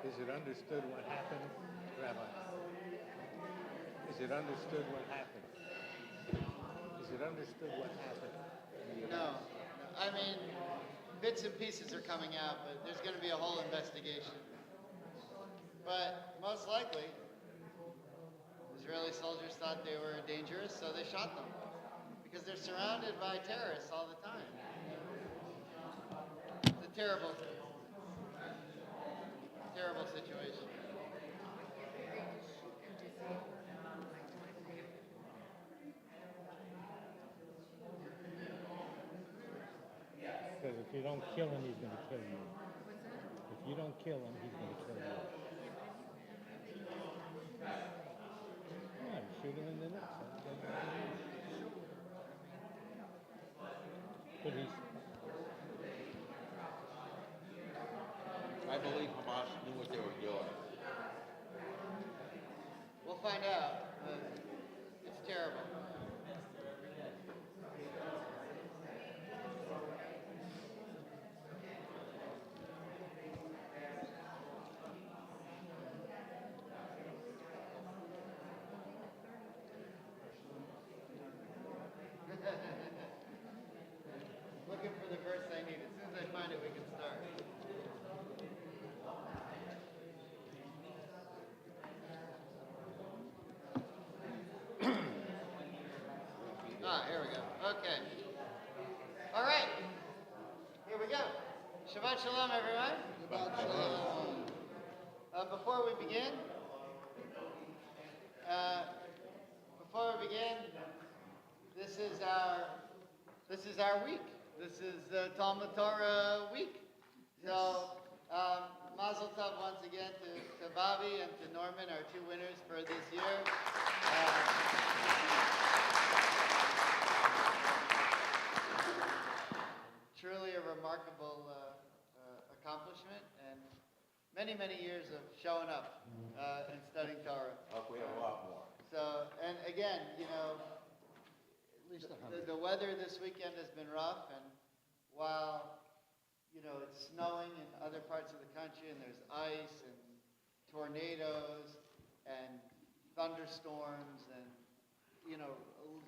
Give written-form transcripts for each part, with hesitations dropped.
Is it understood what happened, Rabbi? Is it understood what happened? Is it understood what happened? No. I mean, bits and pieces are coming out, but there's going to be a whole investigation. But most likely, Israeli soldiers thought they were dangerous, so they shot them. Because they're surrounded by terrorists all the time. It's a terrible situation. Because if you don't kill him, he's going to kill you. If you don't kill him, he's going to kill you. Yeah, shoot him in the neck. But I believe Hamas knew what they were doing. We'll find out. It's terrible. Looking for the verse I need. As soon as I find it, we can start. Here we go. Okay. All right. Here we go. Shabbat Shalom, everyone. Shabbat Shalom. Before we begin, this is our week. This is the Talmud Torah week. So, Mazel Tov once again to Bobby and to Norman, our two winners for this year. Truly a remarkable accomplishment, and many, many years of showing up and studying Torah. Hope we have a lot more. So, and again, at least the weather this weekend has been rough, and while, it's snowing in other parts of the country, and there's ice and tornadoes and thunderstorms and,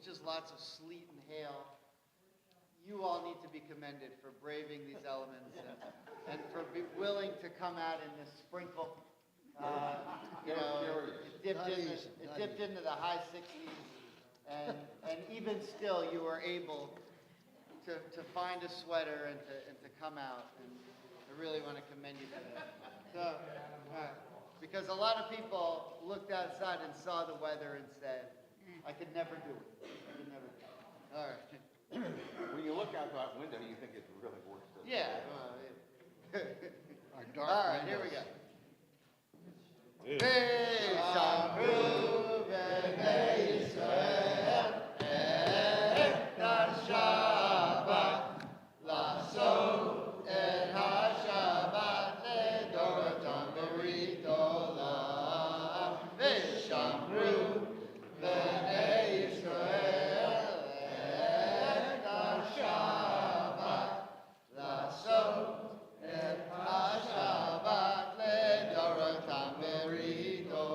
just lots of sleet and hail, you all need to be commended for braving these elements and for being willing to come out in this sprinkle. It dipped into the high 60s, and even still, you were able to find a sweater and to come out. And I really want to commend you for that. So, because a lot of people looked outside and saw the weather and said, "I could never do it. I could never do it." All right. When you look out that window, you think it's really worse. Yeah. All right, here we go. Hey, Shamru b'nei Yisrael, et ha-Shabbat, la'asot et ha-Shabbat le'dorotam b'rit olam, v'shamru b'nei Yisrael, et ha-Shabbat, la'asot et ha-Shabbat le'dorotam b'rit olam.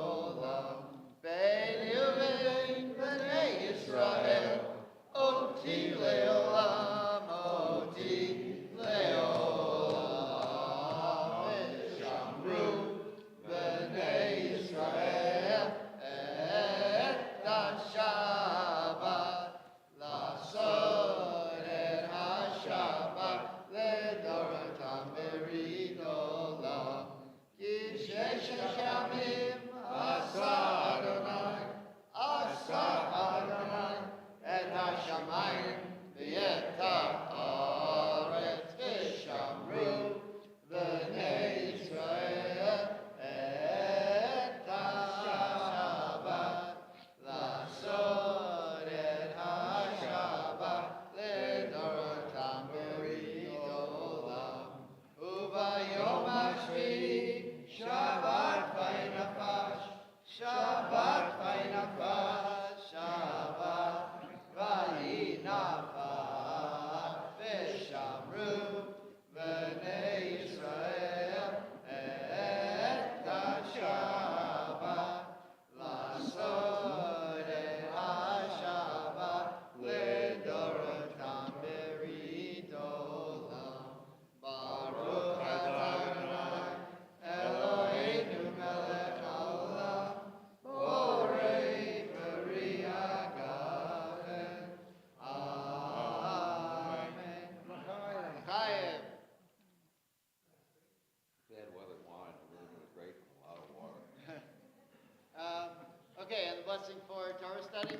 Okay, and the blessing for Torah study.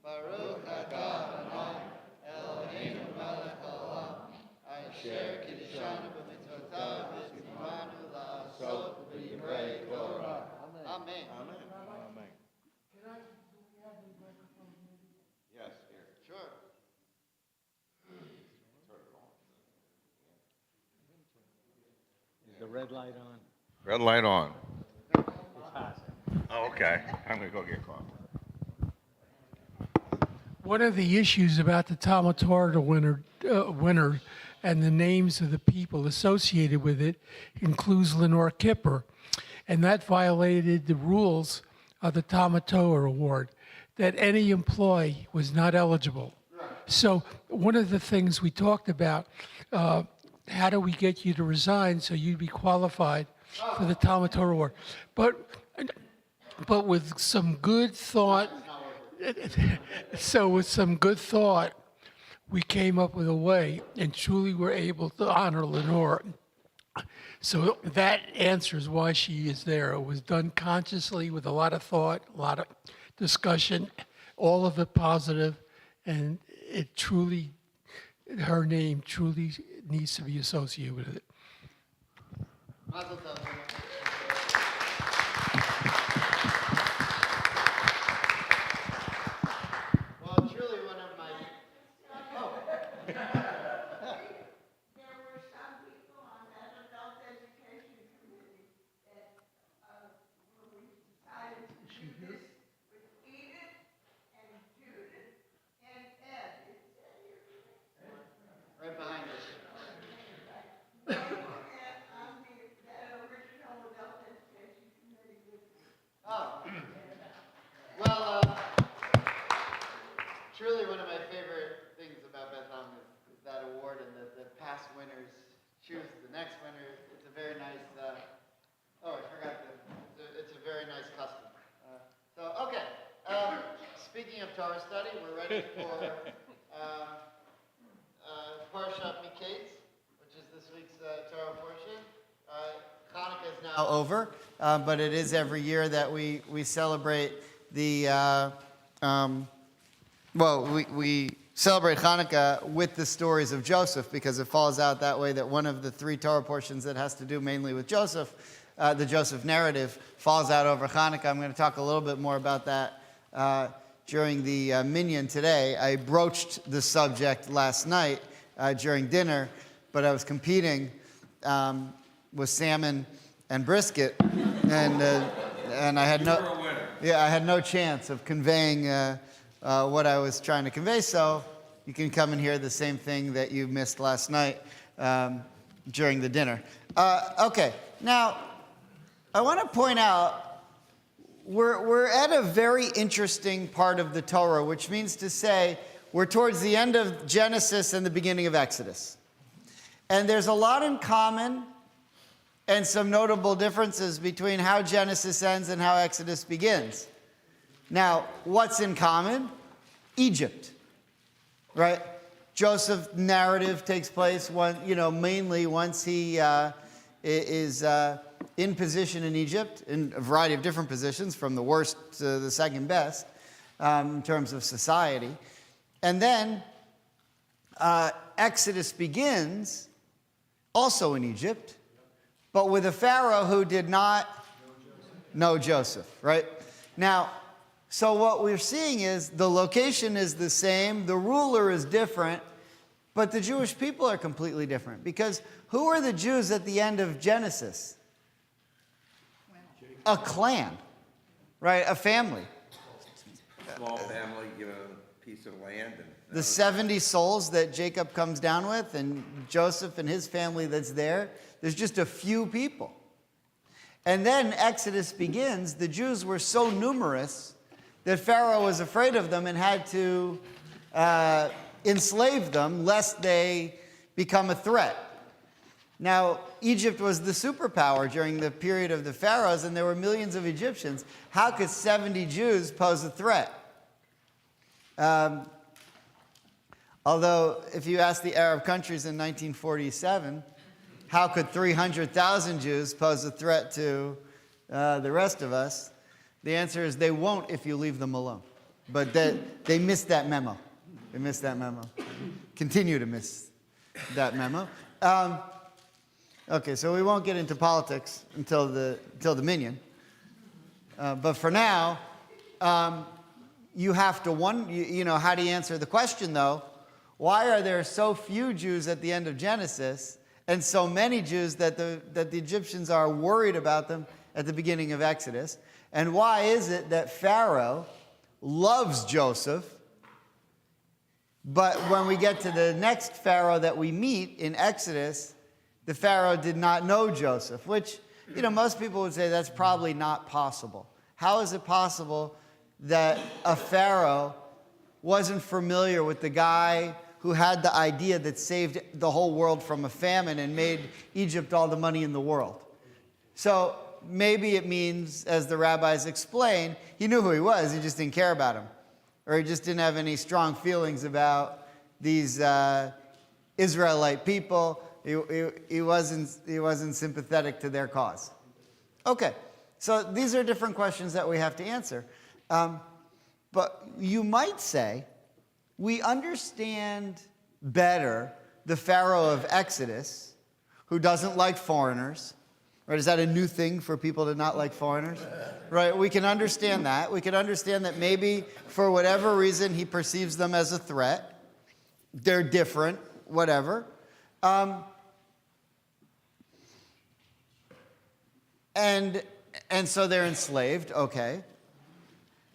Baruch atah Adonai Eloheinu melech haolam asher kiddushanu b'mitzvotav v'tzivanu la'asot b'divrei Torah. Amen. Amen. Amen. Yes, here. Sure. Is the red light on? Red light on. It's hot. Oh, okay. I'm gonna go get coffee. One of the issues about the Talmud Torah winner and the names of the people associated with it includes Lenore Kipper, and that violated the rules of the Talmud Torah Award, that any employee was not eligible. So one of the things we talked about, how do we get you to resign so you'd be qualified for the Talmud Torah Award? But with some good thought, with some good thought, we came up with a way and truly were able to honor Lenore. So that answers why she is there. It was done consciously with a lot of thought, a lot of discussion, all of it positive, and it truly, her name truly needs to be associated with it. Mazel tov. Well, truly one of my. Oh. There were some people on that adult education committee that when we decided to do this with Edith and Judith and Ed. Is that here? Right behind us. And on that original adult education committee with me. Oh. Well, truly one of my favorite things about Beth Ham is that award and the past winners choose the next winners. It's a very nice, I forgot it's a very nice custom. Okay, speaking of Torah study, we're ready for Parshat Miketz, which is this week's Torah portion. Hanukkah is now over, but it is every year that we celebrate the, we celebrate Hanukkah with the stories of Joseph, because it falls out that way that one of the three Torah portions that has to do mainly with Joseph, the Joseph narrative, falls out over Hanukkah. I'm going to talk a little bit more about that during the minyan today. I broached the subject last night during dinner, but I was competing with salmon and brisket, and I had no chance of conveying what I was trying to convey. So you can come and hear the same thing that you missed last night during the dinner. Okay, now I want to point out we're at a very interesting part of the Torah, which means to say we're towards the end of Genesis and the beginning of Exodus, and there's a lot in common and some notable differences between how Genesis ends and how Exodus begins. Now, what's in common? Egypt, right? Joseph's narrative takes place mainly once he is in position in Egypt, in a variety of different positions, from the worst to the second best in terms of society. And then Exodus begins also in Egypt, but with a Pharaoh who did not know Joseph, right? Now, so what we're seeing is the location is the same, the ruler is different, but the Jewish people are completely different. Because who are the Jews at the end of Genesis? A clan, right? A family. Small family, given a piece of land. And The 70 souls that Jacob comes down with, and Joseph and his family that's there, there's just a few people. And then Exodus begins. The Jews were so numerous that Pharaoh was afraid of them and had to enslave them lest they become a threat. Now, Egypt was the superpower during the period of the pharaohs, and there were millions of Egyptians. How could 70 Jews pose a threat? Although, if you ask the Arab countries in 1947, how could 300,000 Jews pose a threat to the rest of us? The answer is they won't if you leave them alone. But they missed that memo. They missed that memo. Continue to miss that memo. Okay, so we won't get into politics until the minion. But for now, you have to how do you answer the question though? Why are there so few Jews at the end of Genesis and so many Jews that the Egyptians are worried about them at the beginning of Exodus? And why is it that Pharaoh loves Joseph, but when we get to the next Pharaoh that we meet in Exodus, the Pharaoh did not know Joseph, which, most people would say that's probably not possible. How is it possible that a Pharaoh wasn't familiar with the guy who had the idea that saved the whole world from a famine and made Egypt all the money in the world? So maybe it means, as the rabbis explain, he knew who he was, he just didn't care about him. Or he just didn't have any strong feelings about these Israelite people. He wasn't sympathetic to their cause. Okay, so these are different questions that we have to answer. But you might say, we understand better the Pharaoh of Exodus, who doesn't like foreigners. Right? Is that a new thing for people to not like foreigners? Right? We can understand that. We can understand that maybe for whatever reason he perceives them as a threat. They're different, whatever. And so they're enslaved, okay.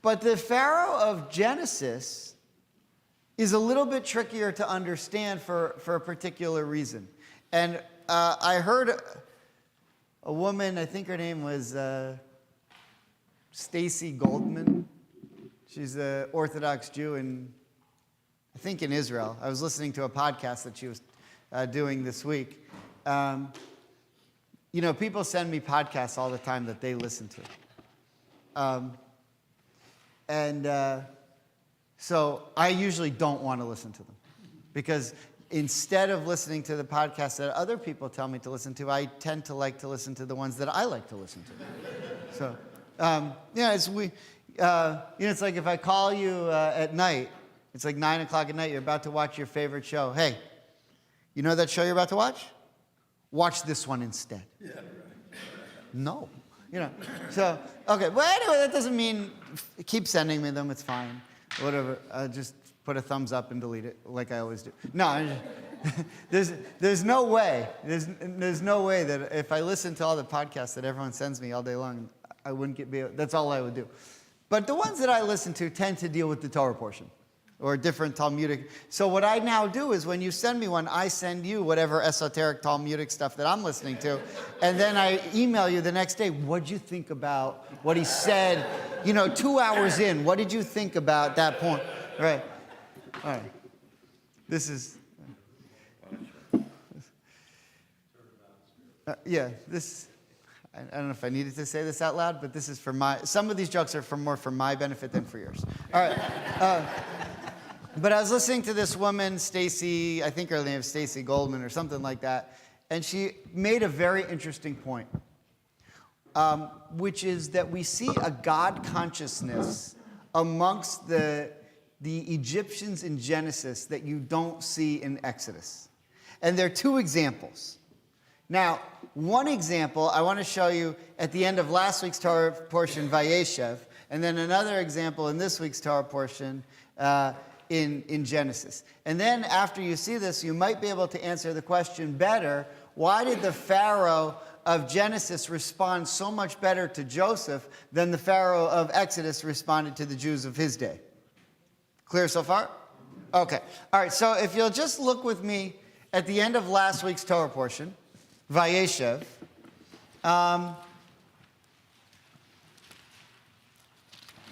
But the Pharaoh of Genesis is a little bit trickier to understand for a particular reason. And I heard a woman, I think her name was Stacy Goldman. She's an Orthodox Jew I think in Israel. I was listening to a podcast that she was doing this week. People send me podcasts all the time that they listen to. So I usually don't want to listen to them. Because instead of listening to the podcasts that other people tell me to listen to, I tend to like to listen to the ones that I like to listen to. So, it's like if I call you at night, it's like 9 o'clock at night, you're about to watch your favorite show. Hey, you know that show you're about to watch? Watch this one instead. Yeah, right. No. So, okay. Well, anyway, that doesn't mean keep sending me them. It's fine. Whatever. Just put a thumbs up and delete it like I always do. No, there's no way. There's no way that if I listen to all the podcasts that everyone sends me all day long, I wouldn't that's all I would do. But the ones that I listen to tend to deal with the Torah portion or different Talmudic. So what I now do is when you send me one, I send you whatever esoteric Talmudic stuff that I'm listening to. And then I email you the next day, what'd you think about what he said, 2 hours in, what did you think about that point? Right. All right. This is... I don't know if I needed to say this out loud, but this is for some of these jokes are more for my benefit than for yours. All right. But I was listening to this woman, Stacy, I think her name is Stacy Goldman or something like that, and she made a very interesting point, which is that we see a God consciousness amongst the Egyptians in Genesis that you don't see in Exodus. And there are two examples. Now, one example I want to show you at the end of last week's Torah portion, Vayeshev, and then another example in this week's Torah portion in Genesis. And then after you see this, you might be able to answer the question better, why did the Pharaoh of Genesis respond so much better to Joseph than the Pharaoh of Exodus responded to the Jews of his day? Clear so far? Okay. All right, so if you'll just look with me at the end of last week's Torah portion, Vayeshev.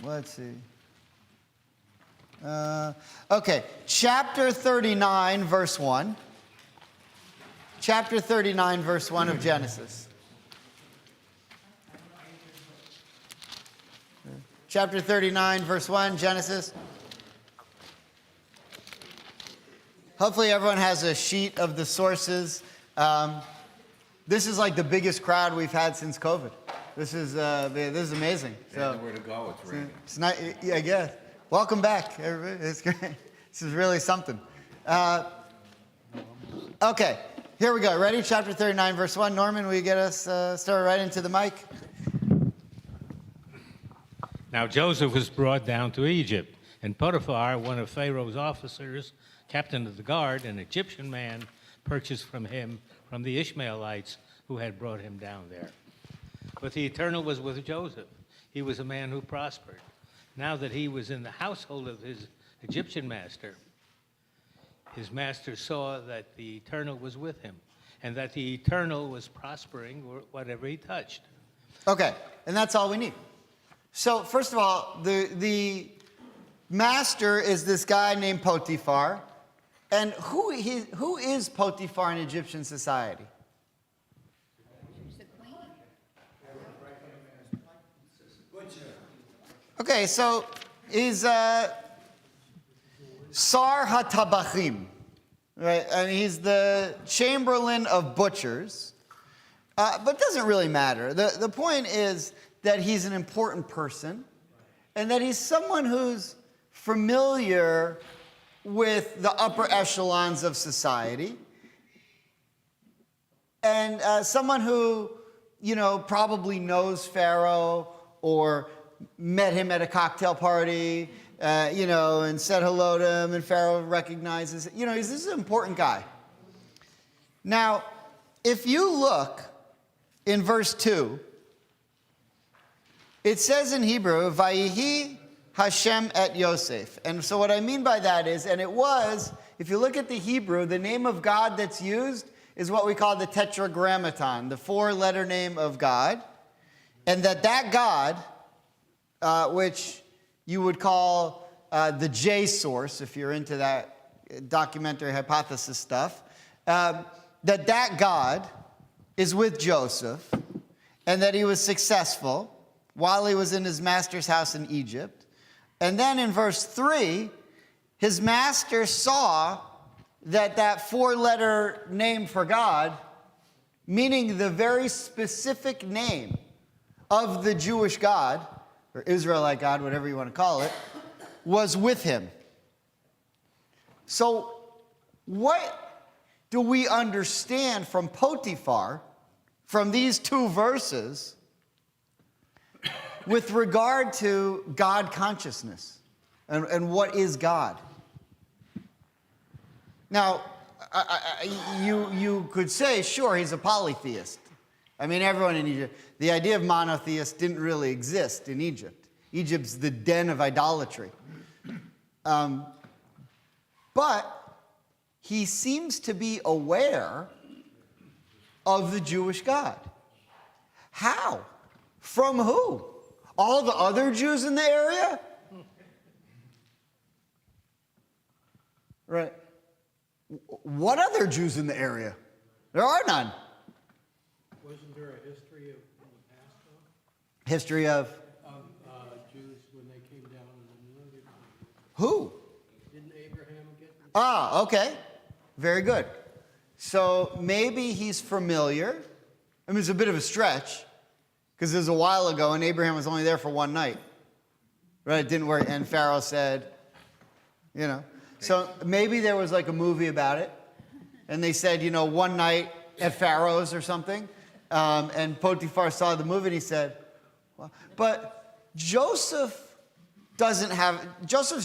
Let's see. Okay, chapter 39, verse 1. Chapter 39, verse 1 of Genesis. Chapter 39, verse 1, Genesis. Hopefully everyone has a sheet of the sources. This is like the biggest crowd we've had since COVID. This is amazing. So Nowhere to go, it's raining. it's not. Yeah, I guess. Welcome back, everybody. It's great. This is really something. Okay, here we go. Ready? Chapter 39, verse 1. Norman, will you get us started right into the mic? Now Joseph was brought down to Egypt, and Potiphar, one of Pharaoh's officers, captain of the guard, an Egyptian man, purchased from him from the Ishmaelites who had brought him down there. But the Eternal was with Joseph. He was a man who prospered. Now that he was in the household of his Egyptian master, his master saw that the Eternal was with him, and that the Eternal was prospering whatever he touched. Okay, and that's all we need. So first of all, the master is this guy named Potiphar. And who is Potiphar in Egyptian society? Okay, so he's Sar HaTabachim, right? And he's the chamberlain of butchers. But it doesn't really matter. The point is that he's an important person and that he's someone who's familiar with the upper echelons of society, and someone who, probably knows Pharaoh or met him at a cocktail party, and said hello to him, and Pharaoh recognizes it. This is an important guy. Now, if you look in verse 2, it says in Hebrew, Vayihi Hashem et Yosef. And so what I mean by that is, and it was, if you look at the Hebrew, the name of God that's used is what we call the Tetragrammaton, the 4-letter name of God. And that God, which you would call the J source, if you're into that documentary hypothesis stuff, that God is with Joseph, and that he was successful while he was in his master's house in Egypt. And then in verse 3, his master saw that 4-letter name for God, meaning the very specific name of the Jewish God, or Israelite God, whatever you want to call it, was with him. So what do we understand from Potiphar, from these 2 verses, with regard to God consciousness and what is God? Now, you could say, sure, he's a polytheist. I mean, everyone in Egypt, the idea of monotheist didn't really exist in Egypt. Egypt's the den of idolatry. But he seems to be aware of the Jewish God. How? From who? All the other Jews in the area? Right. What other Jews in the area? There are none. Wasn't there a history of in the past, though? History of Jews when they came down in the northern? who? Didn't Abraham get them? Ah, okay. Very good. So maybe he's familiar. I mean, it's a bit of a stretch, because it was a while ago, and Abraham was only there for one night. Right? It didn't work. And Pharaoh said, So maybe there was like a movie about it. And they said, one night at Pharaoh's or something. And Potiphar saw the movie and he said, well, but Joseph's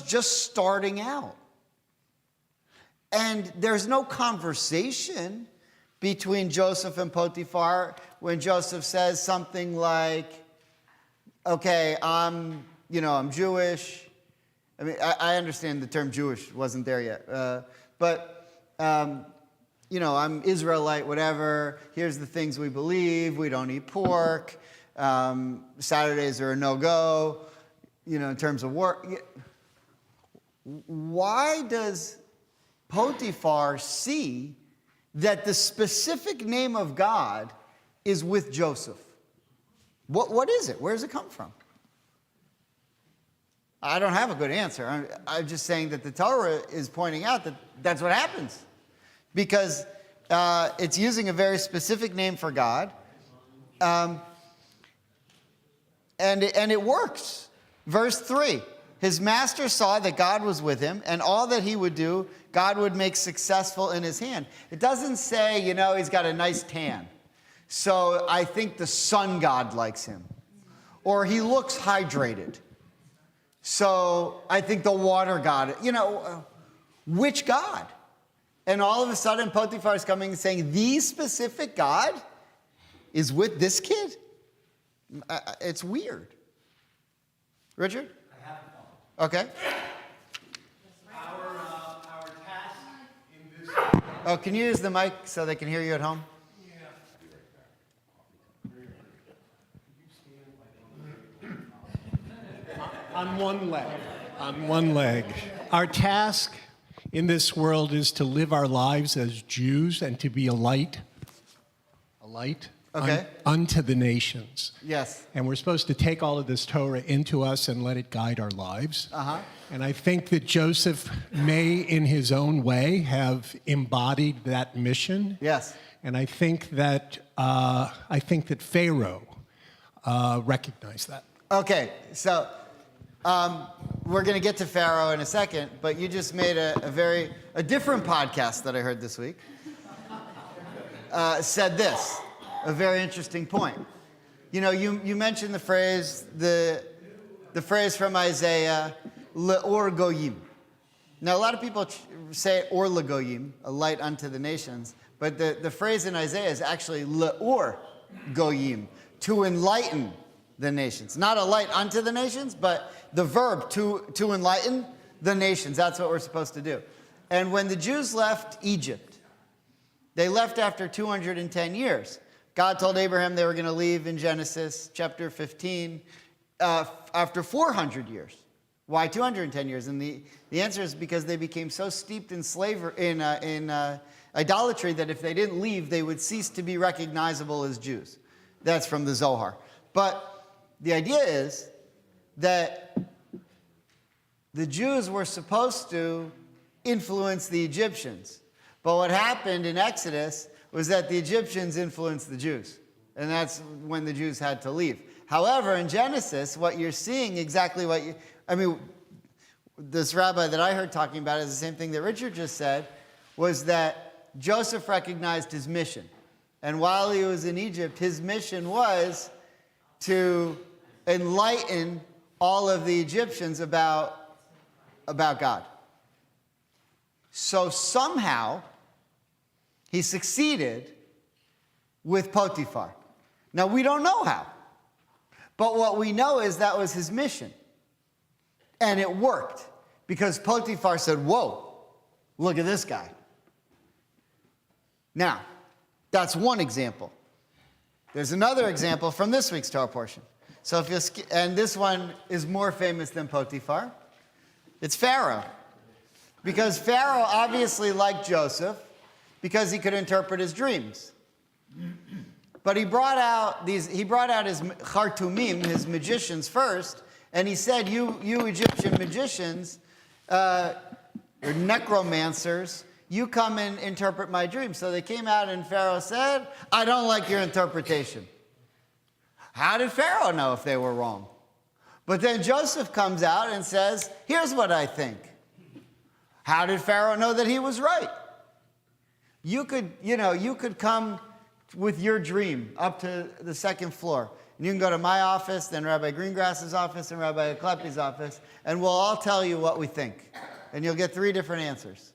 just starting out. And there's no conversation between Joseph and Potiphar when Joseph says something like, okay, I'm Jewish. I mean, I understand the term Jewish wasn't there yet. I'm Israelite, whatever. Here's the things we believe. We don't eat pork. Saturdays are a no-go, in terms of work. Why does Potiphar see that the specific name of God is with Joseph? What is it? Where does it come from? I don't have a good answer. I'm just saying that the Torah is pointing out that that's what happens. Because it's using a very specific name for God. And it works. Verse 3, his master saw that God was with him, and all that he would do, God would make successful in his hand. It doesn't say, he's got a nice tan, so I think the sun god likes him. Or he looks hydrated, so I think the water god, which God? And all of a sudden, Potiphar is coming and saying, the specific God is with this kid? It's weird. Richard? I have a thought. Okay. Our task in this. Oh, can you use the mic so they can hear you at home? On one leg. Our task in this world is to live our lives as Jews and to be a light Okay. unto the nations. Yes. And we're supposed to take all of this Torah into us and let it guide our lives. Uh-huh. And I think that Joseph may, in his own way, have embodied that mission. Yes. And I think that Pharaoh recognized that. Okay, so we're going to get to Pharaoh in a second, but you just made a different podcast that I heard this week. Said this, a very interesting point. You mentioned the phrase from Isaiah, Le'or Goyim. Now, a lot of people say Or Legoyim, a light unto the nations, but the phrase in Isaiah is actually Le'or Goyim, to enlighten the nations. Not a light unto the nations, but the verb to enlighten the nations. That's what we're supposed to do. And when the Jews left Egypt, they left after 210 years. God told Abraham they were going to leave in Genesis chapter 15 after 400 years. Why 210 years? And the answer is because they became so steeped in slavery, in idolatry, that if they didn't leave, they would cease to be recognizable as Jews. That's from the Zohar. But the idea is that the Jews were supposed to influence the Egyptians. But what happened in Exodus was that the Egyptians influenced the Jews. And that's when the Jews had to leave. However, in Genesis, what you're seeing exactly this rabbi that I heard talking about is the same thing that Richard just said, was that Joseph recognized his mission. And while he was in Egypt, his mission was to enlighten all of the Egyptians about God. So somehow, he succeeded with Potiphar. Now, we don't know how. But what we know is that was his mission. And it worked. Because Potiphar said, whoa, look at this guy. Now, that's one example. There's another example from this week's Torah portion. So and this one is more famous than Potiphar. It's Pharaoh. Because Pharaoh obviously liked Joseph because he could interpret his dreams. But he brought out his chartumim, his magicians first, and he said, you Egyptian magicians, or necromancers, you come and interpret my dreams. So they came out and Pharaoh said, I don't like your interpretation. How did Pharaoh know if they were wrong? But then Joseph comes out and says, here's what I think. How did Pharaoh know that he was right? You could come with your dream up to the second floor. And you can go to my office, then Rabbi Greengrass's office, and Rabbi Aklepi's office, and we'll all tell you what we think. And you'll get 3 different answers.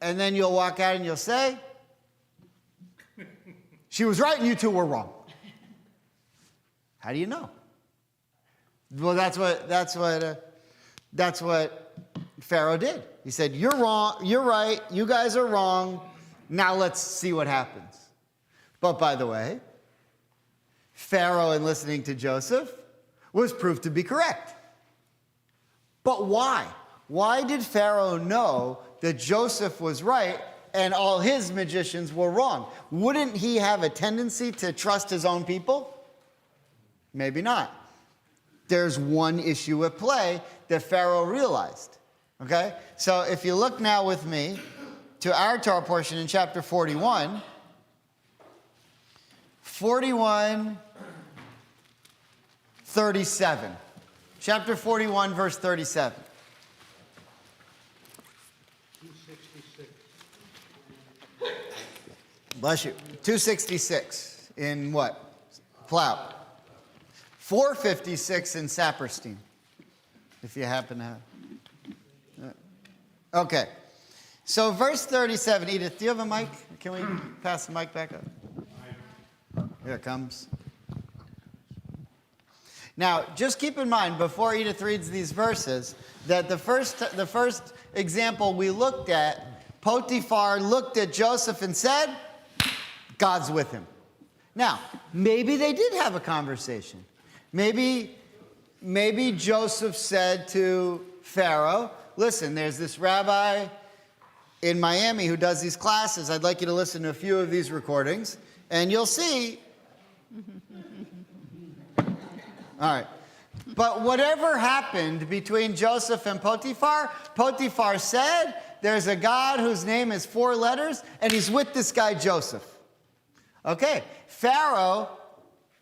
And then you'll walk out and you'll say, she was right and you two were wrong. How do you know? Well, that's what Pharaoh did. He said, you're wrong, you're right, you guys are wrong, now let's see what happens. But by the way, Pharaoh, in listening to Joseph, was proved to be correct. But why? Why did Pharaoh know that Joseph was right and all his magicians were wrong? Wouldn't he have a tendency to trust his own people? Maybe not. There's one issue at play that Pharaoh realized. Okay? So if you look now with me to our Torah portion in chapter 41, 37. Chapter 41, verse 37. 266. Bless you. 266 in what? Plow. 456 in Saperstein, if you happen to have. Okay. So verse 37. Edith, do you have a mic? Can we pass the mic back up? Here it comes. Now, just keep in mind, before Edith reads these verses, that the first example we looked at, Potiphar looked at Joseph and said, God's with him. Now, maybe they did have a conversation. Maybe Joseph said to Pharaoh, listen, there's this rabbi in Miami who does these classes. I'd like you to listen to a few of these recordings, and you'll see. All right. But whatever happened between Joseph and Potiphar, Potiphar said, there's a God whose name is 4 letters, and he's with this guy Joseph. Okay. Pharaoh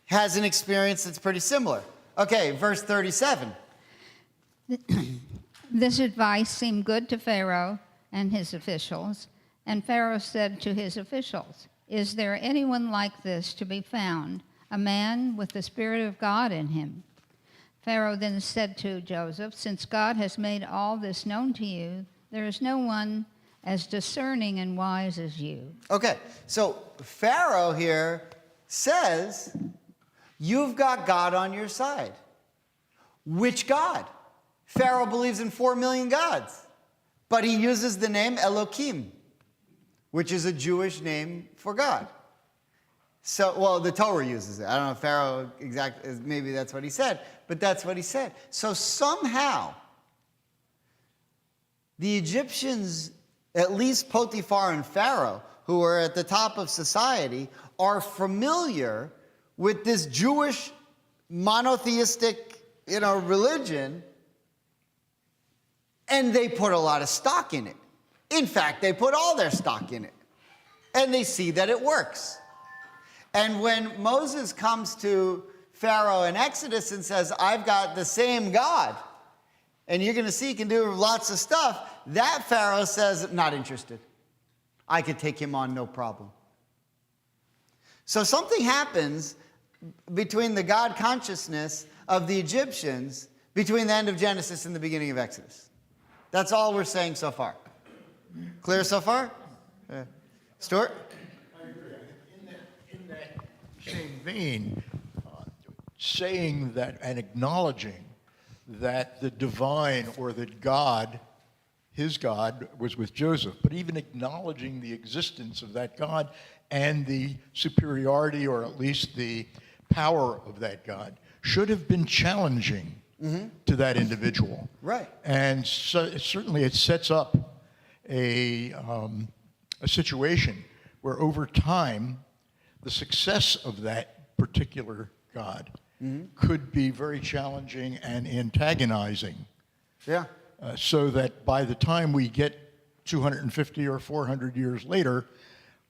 has an experience that's pretty similar. Okay, verse 37. This advice seemed good to Pharaoh and his officials, and Pharaoh said to his officials, is there anyone like this to be found, a man with the Spirit of God in him? Pharaoh then said to Joseph, since God has made all this known to you, there is no one as discerning and wise as you. Okay, so Pharaoh here says, you've got God on your side. Which God? Pharaoh believes in 4 million gods, but he uses the name Elohim, which is a Jewish name for God. So, well, the Torah uses it. I don't know if Pharaoh exactly, maybe that's what he said, but that's what he said. So somehow, the Egyptians, at least Potiphar and Pharaoh, who are at the top of society, are familiar with this Jewish monotheistic, religion, and they put a lot of stock in it. In fact, they put all their stock in it, and they see that it works. And when Moses comes to Pharaoh in Exodus and says, I've got the same God, and you're going to see he can do lots of stuff, that Pharaoh says, not interested. I could take him on, no problem. So something happens between the God consciousness of the Egyptians between the end of Genesis and the beginning of Exodus. That's all we're saying so far. Clear so far? Stuart? In that same vein, saying that and acknowledging that the divine or that God, his God, was with Joseph, but even acknowledging the existence of that God and the superiority or at least the power of that God should have been challenging to that individual. Right. And so, certainly it sets up a situation where over time, the success of that particular God could be very challenging and antagonizing. Yeah. So that by the time we get 250 or 400 years later,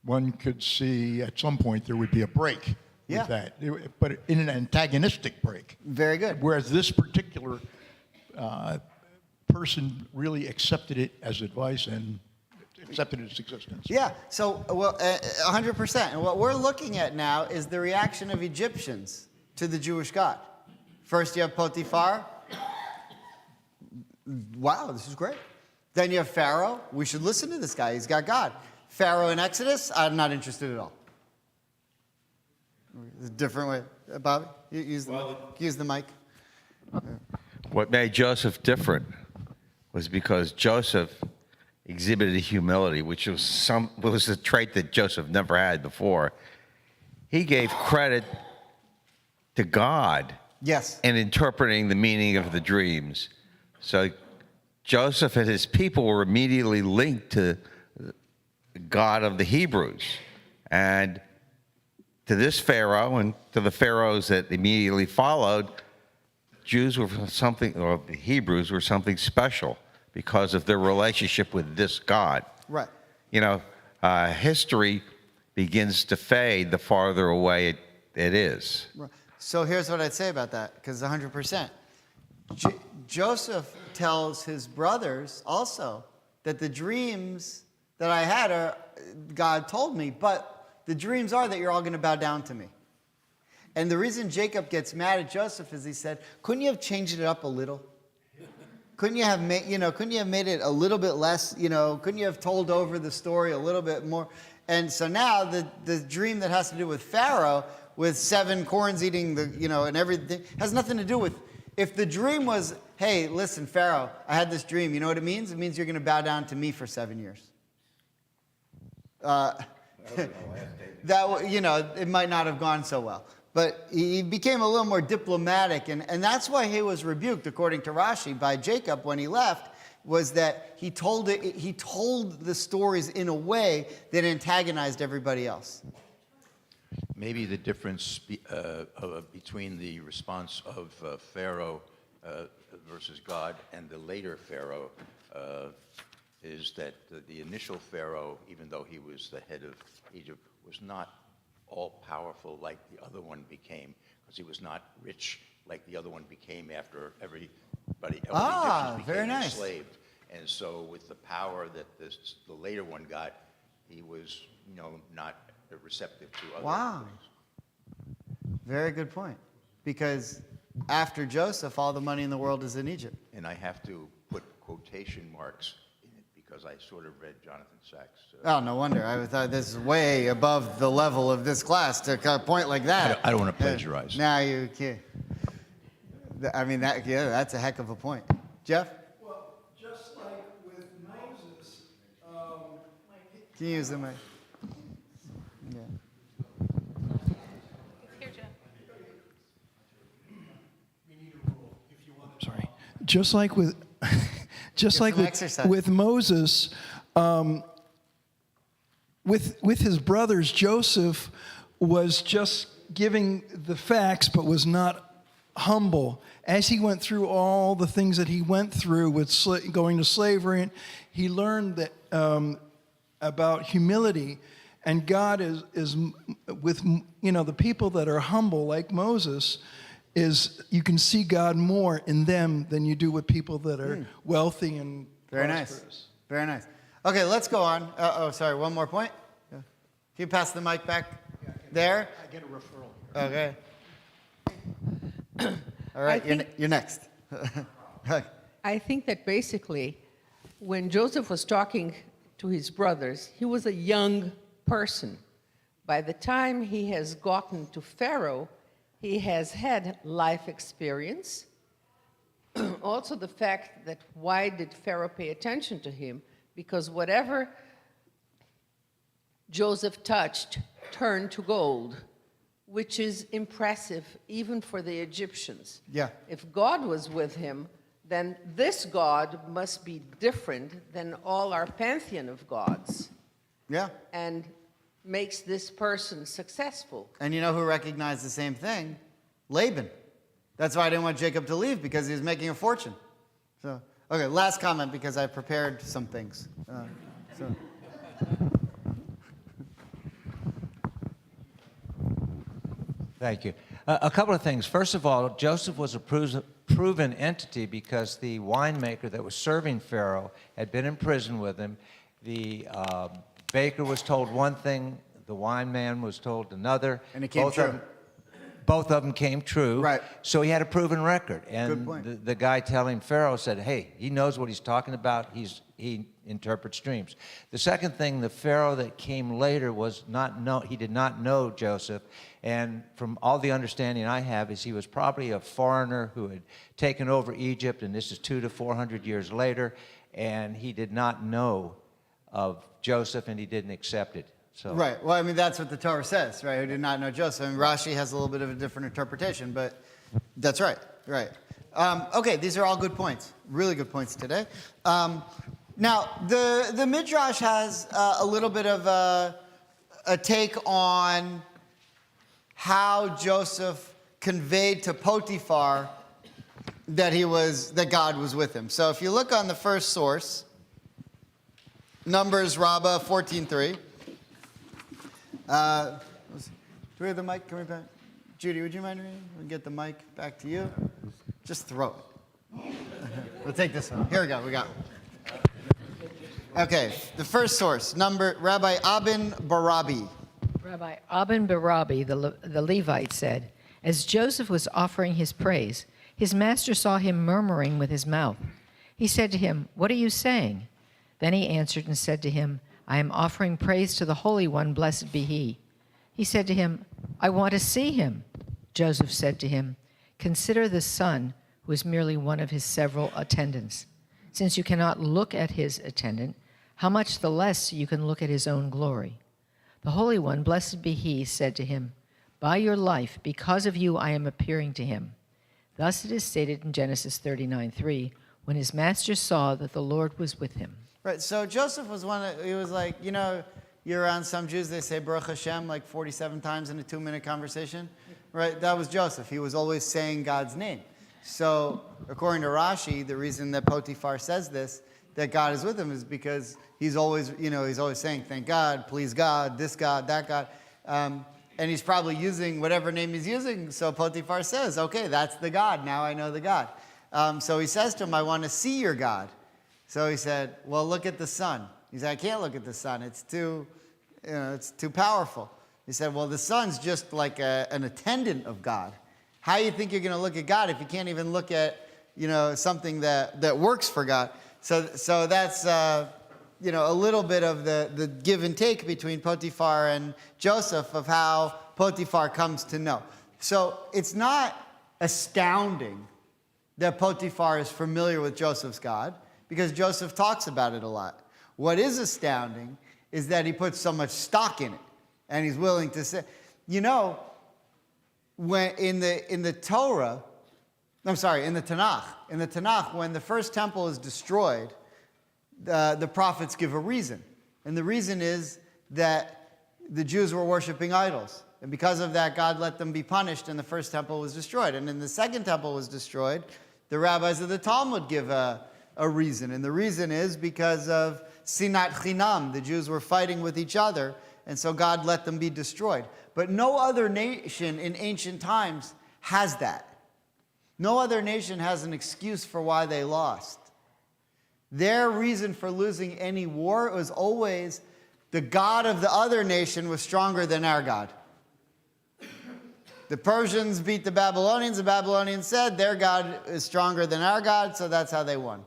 one could see at some point there would be a break with that, but in an antagonistic break. Very good. Whereas this particular person really accepted it as advice and accepted its existence. Yeah, so, 100%. And what we're looking at now is the reaction of Egyptians to the Jewish God. First, you have Potiphar. Wow, this is great. Then you have Pharaoh. We should listen to this guy. He's got God. Pharaoh in Exodus, I'm not interested at all. A different way. Bobby, use the mic. What made Joseph different was because Joseph exhibited humility, which was a trait that Joseph never had before. He gave credit to God in interpreting the meaning of the dreams. So Joseph and his people were immediately linked to the God of the Hebrews. And to this Pharaoh and to the pharaohs that immediately followed, Jews were something, or the Hebrews were something special because of their relationship with this God. Right. History begins to fade the farther away it is. Right. So here's what I'd say about that, because 100%. Joseph tells his brothers also that the dreams that I had are God told me, but the dreams are that you're all going to bow down to me. And the reason Jacob gets mad at Joseph is he said, couldn't you have changed it up a little? Couldn't you have made, couldn't you have made it a little bit less, couldn't you have told over the story a little bit more? And so now the dream that has to do with Pharaoh, with 7 corns eating and everything, has nothing to do with, if the dream was, hey, listen, Pharaoh, I had this dream. You know what it means? It means you're going to bow down to me for 7 years. It might not have gone so well. But he became a little more diplomatic, and that's why he was rebuked, according to Rashi, by Jacob when he left, was that he told the stories in a way that antagonized everybody else. Maybe the difference between the response of Pharaoh versus God and the later Pharaoh is that the initial Pharaoh, even though he was the head of Egypt, was not all-powerful like the other one became, because he was not rich like the other one became after every Egyptians became enslaved. And so with the power that the later one got, he was not receptive to other things. Very good point. Because after Joseph, all the money in the world is in Egypt. And I have to put quotation marks in it because I sort of read Jonathan Sacks. Oh, no wonder. I thought this is way above the level of this class to point like that. I don't want to plagiarize. Now you can't. I mean, that's a heck of a point. Jeff? Well, just like with Moses, Can you use the mic? Yeah. sorry. Just like with exercise. with Moses, with his brothers, Joseph was just giving the facts, but was not humble. As he went through all the things that he went through with going to slavery, he learned that about humility. And God is with the people that are humble, like Moses. You can see God more in them than you do with people that are wealthy and Very prosperous. nice. Very nice. Okay, let's go on. Sorry, one more point. Can you pass the mic back there? I get a referral. Okay. All right, you're next. I think that basically, when Joseph was talking to his brothers, he was a young person. By the time he has gotten to Pharaoh, he has had life experience. Also the fact that why did Pharaoh pay attention to him? Because whatever Joseph touched turned to gold, which is impressive even for the Egyptians. Yeah. If God was with him, then this God must be different than all our pantheon of gods. Yeah. And makes this person successful. And you know who recognized the same thing? Laban. That's why I didn't want Jacob to leave, because he was making a fortune. So, okay, last comment, because I prepared some things. Thank you. A couple of things. First of all, Joseph was a proven entity because the winemaker that was serving Pharaoh had been in prison with him. The baker was told one thing, the wine man was told another. And it came true. Both of them came true. Right. So he had a proven record. Good And point. the guy telling Pharaoh said, hey, he knows what he's talking about. He interprets dreams. The second thing, the Pharaoh that came later he did not know Joseph. And from all the understanding I have is he was probably a foreigner who had taken over Egypt, and this is 200 to 400 years later, and he did not know of Joseph, and he didn't accept it. So. Right. Well, I mean, that's what the Torah says, right? Who did not know Joseph. I mean, Rashi has a little bit of a different interpretation, but that's right. Right. Okay, these are all good points. Really good points today. Now, the Midrash has a little bit of a take on how Joseph conveyed to Potiphar that God was with him. So if you look on the first source, Numbers Rabbah 14:3. Do we have the mic? Can we back? Judy, would you mind reading? We'll get the mic back to you. Just throw it. We'll take this one. Here we go. We got it. Okay, the first source, Rabbi Abin Barabi. Rabbi Abin Barabi, the Levite, said, as Joseph was offering his praise, his master saw him murmuring with his mouth. He said to him, what are you saying? Then he answered and said to him, I am offering praise to the Holy One, blessed be he. He said to him, I want to see him. Joseph said to him, consider the son, who is merely one of his several attendants. Since you cannot look at his attendant, how much the less you can look at his own glory. The Holy One, blessed be he, said to him, by your life, because of you I am appearing to him. Thus it is stated in Genesis 39:3, when his master saw that the Lord was with him. Right, so Joseph was he was like, you're around some Jews, they say Baruch Hashem like 47 times in a 2-minute conversation, right? That was Joseph. He was always saying God's name. So according to Rashi, the reason that Potiphar says this, that God is with him, is because he's always saying, thank God, please God, this God, that God. And he's probably using whatever name he's using. So Potiphar says, okay, that's the God. Now I know the God. So he says to him, I want to see your God. So he said, well, look at the sun. He said, I can't look at the sun. It's too powerful. He said, well, the sun's just like an attendant of God. How do you think you're going to look at God if you can't even look at, something that works for God? So that's, a little bit of the give and take between Potiphar and Joseph of how Potiphar comes to know. So it's not astounding that Potiphar is familiar with Joseph's God, because Joseph talks about it a lot. What is astounding is that he puts so much stock in it, and he's willing to say, when in the Torah, in the Tanakh, when the first temple is destroyed, the prophets give a reason. And the reason is that the Jews were worshiping idols. And because of that, God let them be punished, and the first temple was destroyed. And then the second temple was destroyed, the rabbis of the Talmud give a reason. And the reason is because of sinat chinam. The Jews were fighting with each other, and so God let them be destroyed. But no other nation in ancient times has that. No other nation has an excuse for why they lost. Their reason for losing any war was always the God of the other nation was stronger than our God. The Persians beat the Babylonians said their God is stronger than our God, so that's how they won.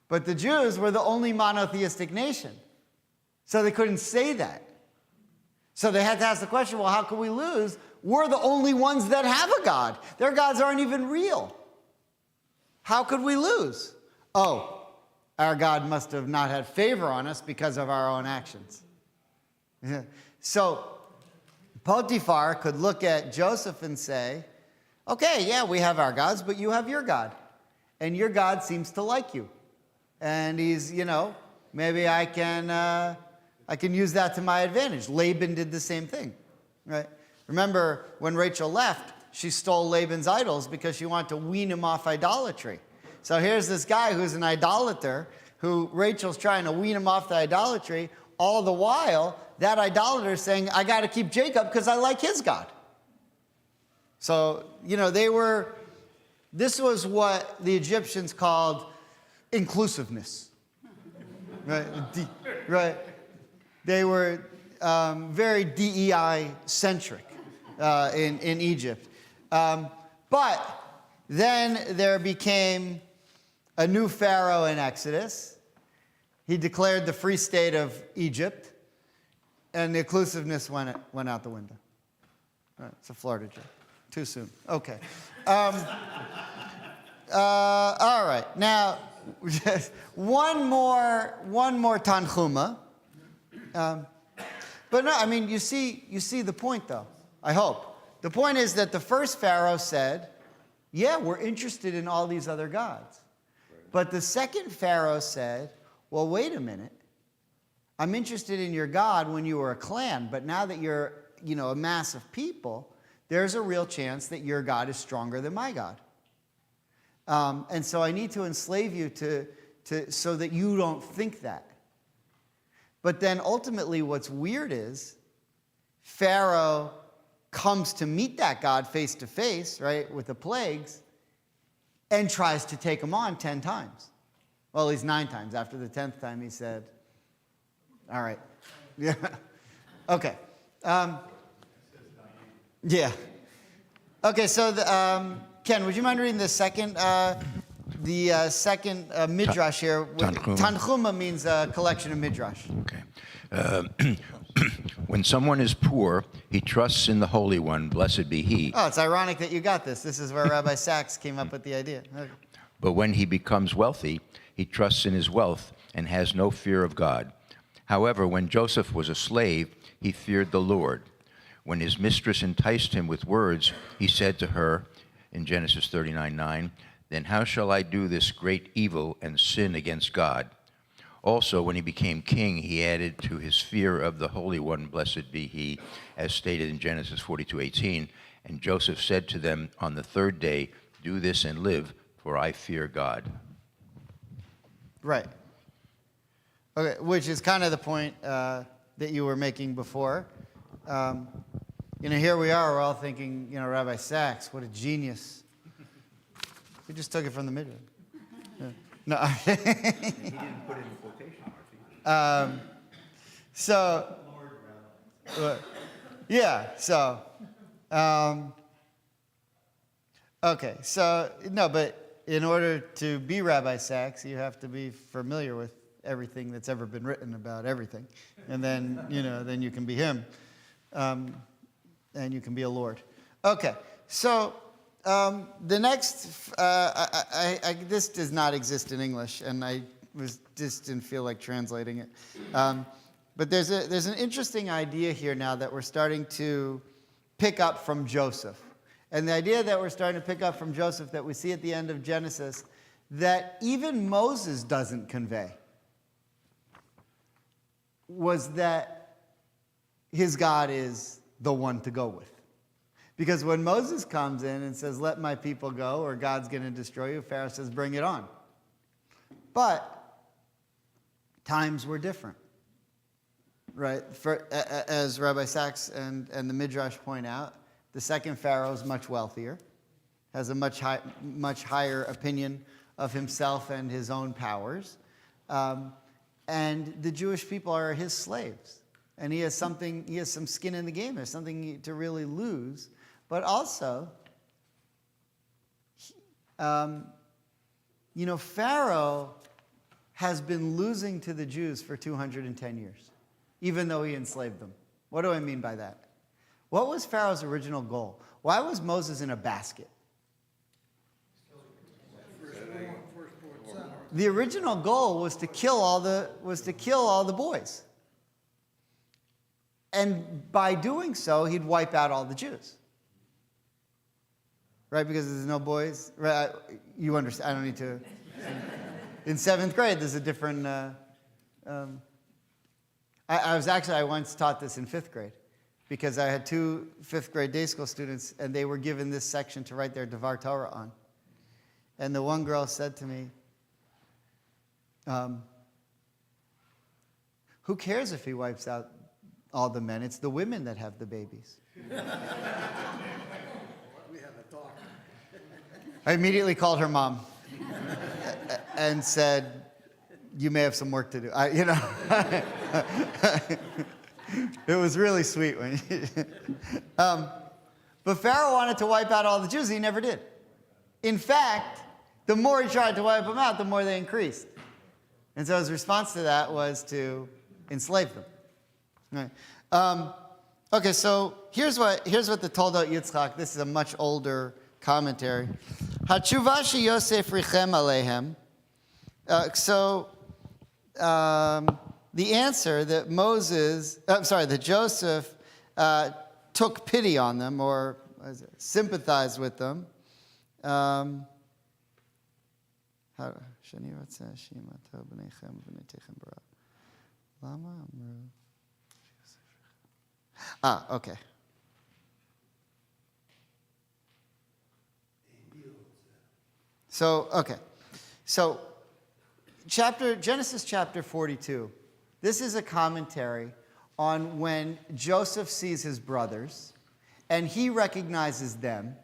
But the Jews were the only monotheistic nation, so they couldn't say that. So they had to ask the question, well, how can we lose? We're the only ones that have a God. Their gods aren't even real. How could we lose? Oh, our God must have not had favor on us because of our own actions. So Potiphar could look at Joseph and say, okay, yeah, we have our gods, but you have your God. And your God seems to like you. And he's, maybe I can use that to my advantage. Laban did the same thing, right? Remember, when Rachel left, she stole Laban's idols because she wanted to wean him off idolatry. So here's this guy who's an idolater, who Rachel's trying to wean him off the idolatry. All the while, that idolater is saying, I got to keep Jacob because I like his God. So, this was what the Egyptians called inclusiveness. Right? Right? They were very DEI-centric in Egypt. But then there became a new pharaoh in Exodus. He declared the free state of Egypt, and the inclusiveness went out the window. Right, it's a Florida joke. Too soon. Okay. All right. Now, just one more tanchuma. But no, I mean, you see the point, though. I hope. The point is that the first pharaoh said, yeah, we're interested in all these other gods. But the second pharaoh said, well, wait a minute. I'm interested in your God when you were a clan, but now that you're, a mass of people, there's a real chance that your God is stronger than my God. And so I need to enslave you so that you don't think that. But then ultimately what's weird is Pharaoh comes to meet that God face to face, right, with the plagues, and tries to take him on 10 times. Well, at least 9 times. After the 10th time, he said, all right. Yeah. Okay. Yeah. Okay, so Ken, would you mind reading the second midrash here? Tanchuma means a collection of midrash. Okay. When someone is poor, he trusts in the Holy One, blessed be he. Oh, it's ironic that you got this. This is where Rabbi Sachs came up with the idea. Okay. But when he becomes wealthy, he trusts in his wealth and has no fear of God. However, when Joseph was a slave, he feared the Lord. When his mistress enticed him with words, he said to her, in Genesis 39:9, "Then how shall I do this great evil and sin against God?" Also, when he became king, he added to his fear of the Holy One, blessed be he, as stated in Genesis 42:18. And Joseph said to them, on the 3rd day, "Do this and live, for I fear God." Right. Okay, which is kind of the point that you were making before. Here we are, we're all thinking, Rabbi Sachs, what a genius. We just took it from the middle. Yeah. No. He didn't put it in quotation marks. Okay, so, no, but in order to be Rabbi Sachs, you have to be familiar with everything that's ever been written about everything. And then, then you can be him. And you can be a lord. Okay, so the next, this does not exist in English, and I just didn't feel like translating it. But there's an interesting idea here now that we're starting to pick up from Joseph. And the idea that we're starting to pick up from Joseph that we see at the end of Genesis, that even Moses doesn't convey, was that his God is the one to go with. Because when Moses comes in and says, let my people go, or God's going to destroy you, Pharaoh says, bring it on. But times were different, right? As Rabbi Sachs and the Midrash point out, the second Pharaoh is much wealthier, has a much higher opinion of himself and his own powers. And the Jewish people are his slaves. And he has some skin in the game. There's something to really lose. But also, Pharaoh has been losing to the Jews for 210 years, even though he enslaved them. What do I mean by that? What was Pharaoh's original goal? Why was Moses in a basket? The original goal was to kill all the boys. And by doing so, he'd wipe out all the Jews. Right? Because there's no boys. Right? You understand. I don't need to. In 7th grade, there's a different. I once taught this in 5th grade because I had 2 5th grade day school students, and they were given this section to write their Devar Torah on. And the one girl said to me, who cares if he wipes out all the men? It's the women that have the babies. We have a talk. I immediately called her mom and said, you may have some work to do. It was really sweet. But Pharaoh wanted to wipe out all the Jews. He never did. In fact, the more he tried to wipe them out, the more they increased. And so his response to that was to enslave them. Right. Okay, so here's what the Toldot Yitzchak. This is a much older commentary. Hatshuva she Yosef richem alehem. The answer that Joseph took pity on them or sympathized with them. Okay. So Genesis chapter 42, this is a commentary on when Joseph sees his brothers and he recognizes them,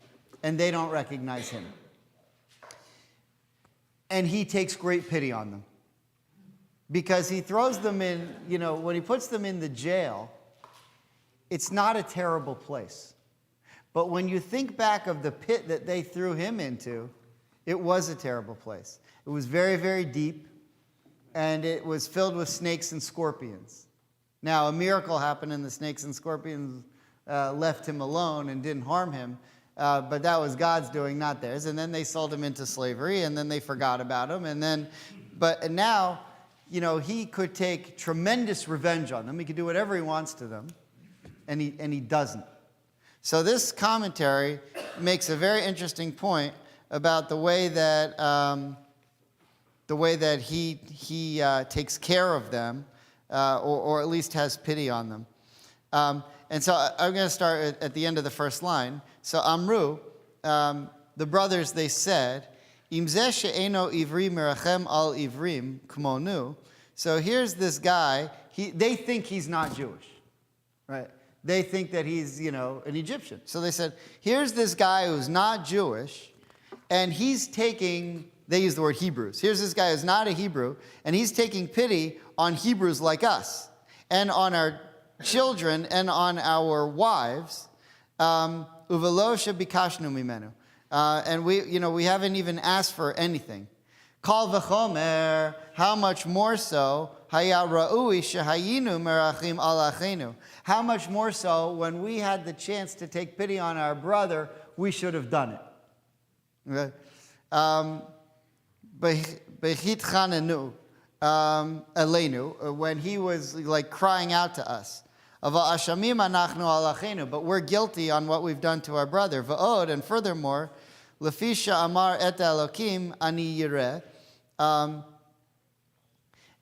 and they don't recognize him. And he takes great pity on them. Because he throws them in, when he puts them in the jail, it's not a terrible place. But when you think back of the pit that they threw him into, it was a terrible place. It was very, very deep, and it was filled with snakes and scorpions. Now, a miracle happened, and the snakes and scorpions left him alone and didn't harm him. But that was God's doing, not theirs. And then they sold him into slavery, and then they forgot about him. And now, he could take tremendous revenge on them. He could do whatever he wants to them, and he doesn't. So this commentary makes a very interesting point about the way that he takes care of them, or at least has pity on them. And so I'm going to start at the end of the first line. So Amru, the brothers, they said, Im zeh she'eno ivri merachem al ivrim kmonu. So here's this guy. They think he's not Jewish, right? They think that he's, an Egyptian. So they said, here's this guy who's not Jewish, and he's taking, they use the word Hebrews. Here's this guy who's not a Hebrew, and he's taking pity on Hebrews like us, and on our children, and on our wives. Uvelo shebikashnu mimenu. And we haven't even asked for anything. Kal v'chomer, how much more so, haya ra'ui shehayinu merachim al achenu. How much more so when we had the chance to take pity on our brother, we should have done it. Behit chanenu elenu, when he was like crying out to us. Ashamim anachnu al achenu, but we're guilty on what we've done to our brother. Va'od, and furthermore, lefisha amar et Elokim ani yireh.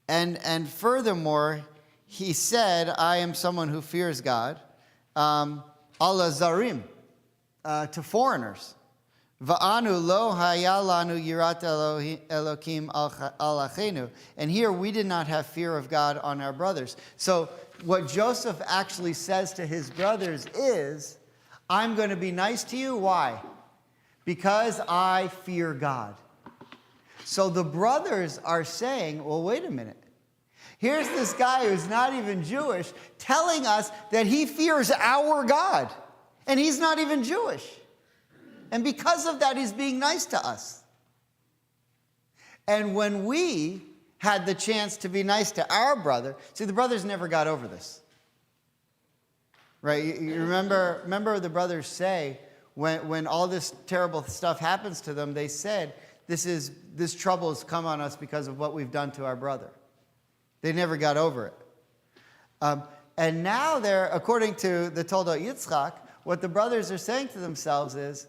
And furthermore, he said, I am someone who fears God. Ala zarim, to foreigners. Va'anu lo hayalanu yirat Elokim al achenu. And here we did not have fear of God on our brothers. So what Joseph actually says to his brothers is, I'm going to be nice to you. Why? Because I fear God. So the brothers are saying, well, wait a minute. Here's this guy who's not even Jewish telling us that he fears our God. And he's not even Jewish. And because of that, he's being nice to us. And when we had the chance to be nice to our brother, see, the brothers never got over this. Right? You remember the brothers say, when all this terrible stuff happens to them, they said, this trouble has come on us because of what we've done to our brother. They never got over it. And now according to the Toldot Yitzchak, what the brothers are saying to themselves is,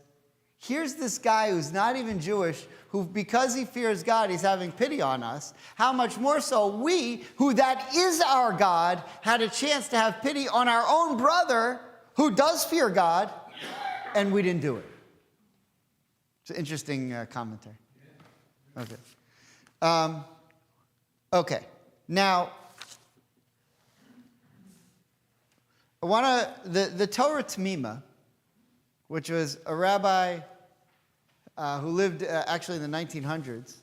here's this guy who's not even Jewish, who because he fears God, he's having pity on us. How much more so we, who that is our God, had a chance to have pity on our own brother who does fear God, and we didn't do it. It's an interesting commentary. Okay. Okay. Now, I want the Torah Tamima, which was a rabbi who lived actually in the 1900s.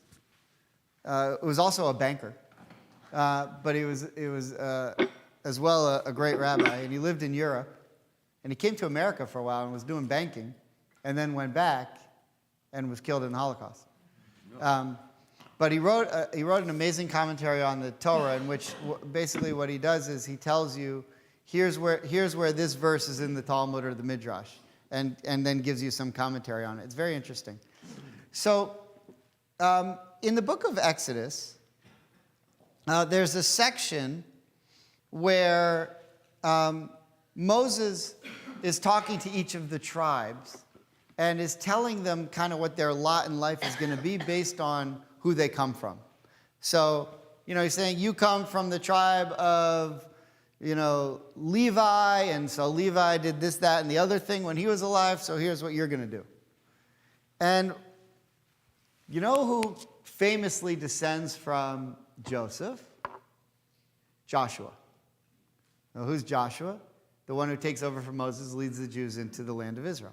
Was also a banker, but he was as well a great rabbi, and he lived in Europe, and he came to America for a while and was doing banking, and then went back and was killed in the Holocaust. But he wrote an amazing commentary on the Torah, in which basically what he does is he tells you, here's where this verse is in the Talmud or the Midrash, and then gives you some commentary on it. It's very interesting. So in the book of Exodus, there's a section where Moses is talking to each of the tribes and is telling them kind of what their lot in life is going to be based on who they come from. So, he's saying, you come from the tribe of, Levi, and so Levi did this, that, and the other thing when he was alive, so here's what you're going to do. And you know who famously descends from Joseph? Joshua. Now, who's Joshua? the one who takes over from Moses, leads the Jews into the land of Israel.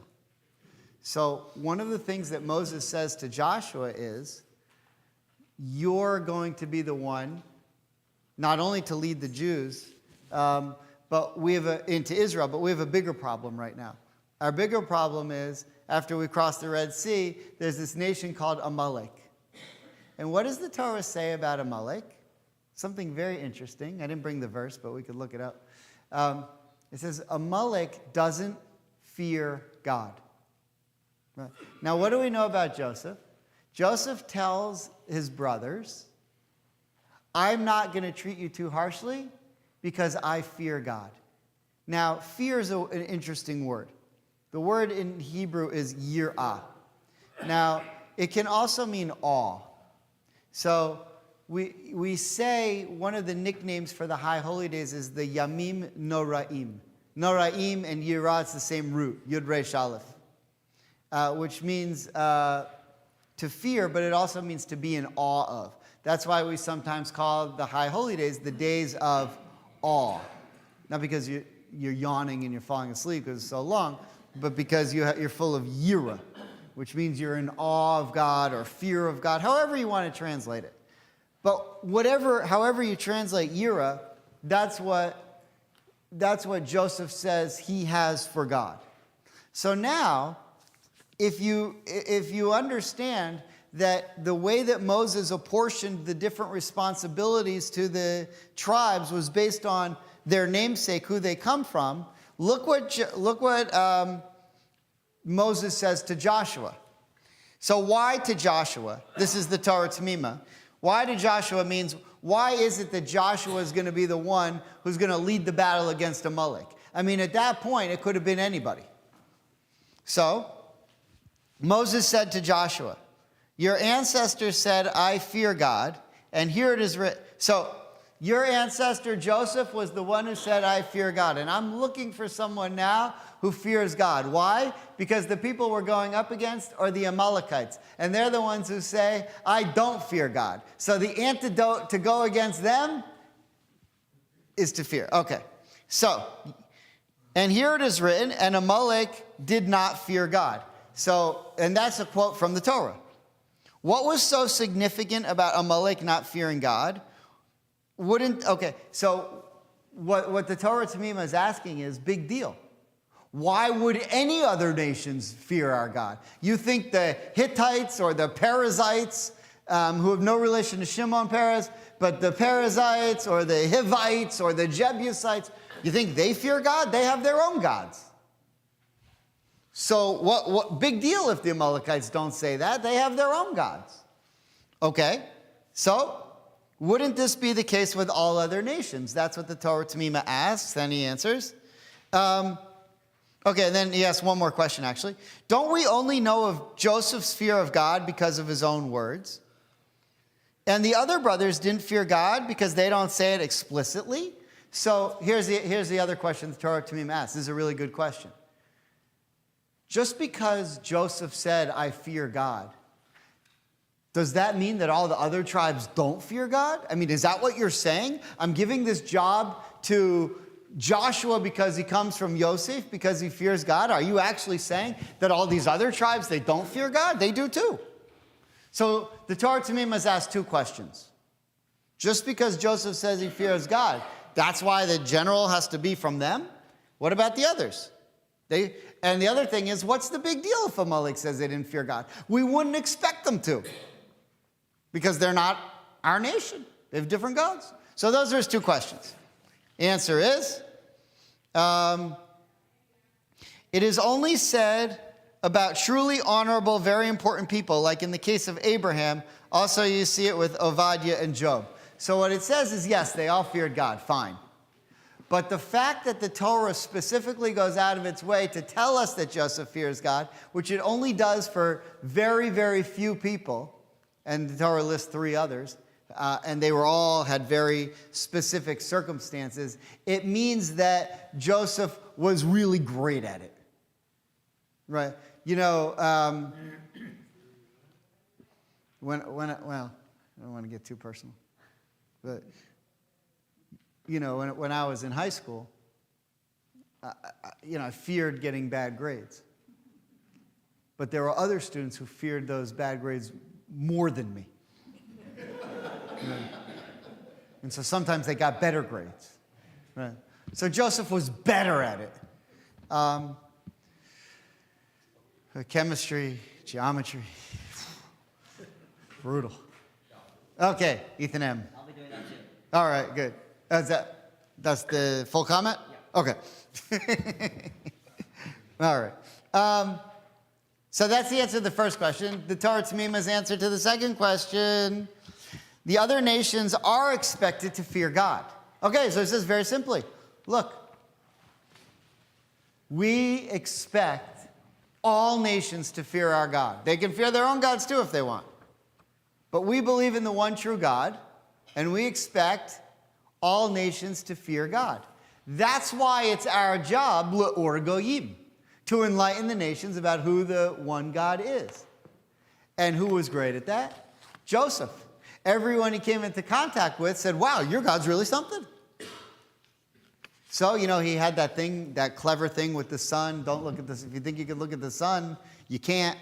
So one of the things that Moses says to Joshua is, you're going to be the one, not only to lead the Jews, but we have into Israel, but we have a bigger problem right now. Our bigger problem is, after we cross the Red Sea, there's this nation called Amalek. And what does the Torah say about Amalek? Something very interesting. I didn't bring the verse, but we could look it up. It says, Amalek doesn't fear God. Right. Now, what do we know about Joseph? Joseph tells his brothers, I'm not going to treat you too harshly because I fear God. Now, fear is an interesting word. The word in Hebrew is yirah. Now, it can also mean awe. So we say one of the nicknames for the high holy days is the Yamim Noraim. Noraim and yirah, it's the same root, Yud Resh Aleph, which means to fear, but it also means to be in awe of. That's why we sometimes call the high holy days the days of awe. Not because you're yawning and you're falling asleep because it's so long, but because you're full of yira, which means you're in awe of God or fear of God, however you want to translate it. But however you translate yira, that's what Joseph says he has for God. So now, if you understand that the way that Moses apportioned the different responsibilities to the tribes was based on their namesake, who they come from, look what Moses says to Joshua. So why to Joshua? This is the Torah Tamima. Why to Joshua means, why is it that Joshua is going to be the one who's going to lead the battle against Amalek? I mean, at that point, it could have been anybody. So, Moses said to Joshua, your ancestors said, I fear God, and here it is written. So, your ancestor Joseph was the one who said, I fear God. And I'm looking for someone now who fears God. Why? Because the people we're going up against are the Amalekites. And they're the ones who say, I don't fear God. So the antidote to go against them is to fear. Okay. So, and here it is written, and Amalek did not fear God. So, and that's a quote from the Torah. What was so significant about Amalek not fearing God? So what the Torah Tamima is asking is, big deal. Why would any other nations fear our God? You think the Hittites or the Perizzites, who have no relation to Shimon Peres, but the Perizzites or the Hivites or the Jebusites, you think they fear God? They have their own gods. So what big deal if the Amalekites don't say that? They have their own gods. Okay, so wouldn't this be the case with all other nations? That's what the Torah Tamima asks, and he answers. Okay, and then he asks one more question, actually. Don't we only know of Joseph's fear of God because of his own words? And the other brothers didn't fear God because they don't say it explicitly? So here's the other question the Torah Tamima asks. This is a really good question. Just because Joseph said, I fear God, does that mean that all the other tribes don't fear God? I mean, is that what you're saying? I'm giving this job to Joshua because he comes from Yosef, because he fears God? Are you actually saying that all these other tribes, they don't fear God? They do too. So the Torah Tamima has asked two questions. Just because Joseph says he fears God, that's why the general has to be from them? What about the others? And the other thing is, what's the big deal if Amalek says they didn't fear God? We wouldn't expect them to, because they're not our nation. They have different gods. So those are his two questions. The answer is, it is only said about truly honorable, very important people, like in the case of Abraham. Also, you see it with Obadiah and Job. So what it says is, yes, they all feared God, fine. But the fact that the Torah specifically goes out of its way to tell us that Joseph fears God, which it only does for very, very few people, and the Torah lists 3 others, and they had very specific circumstances, it means that Joseph was really great at it. Right? You know, well, I don't want to get too personal, but you know, when I was in high school, I feared getting bad grades. But there were other students who feared those bad grades more than me. And so sometimes they got better grades. Right? So Joseph was better at it. Chemistry, geometry, brutal. Okay, Ethan M. I'll be doing that too. All right, good. That's the full comment? Yeah. Okay. All right. So that's the answer to the first question. The Torah Tamima's answer to the second question. The other nations are expected to fear God. Okay, so it says very simply, look, we expect all nations to fear our God. They can fear their own gods too if they want. But we believe in the one true God, and we expect all nations to fear God. That's why it's our job, le'or goyim, to enlighten the nations about who the one God is. And who was great at that? Joseph. Everyone he came into contact with said, wow, your God's really something. So, he had that clever thing with the sun. Don't look at this. If you think you can look at the sun, you can't.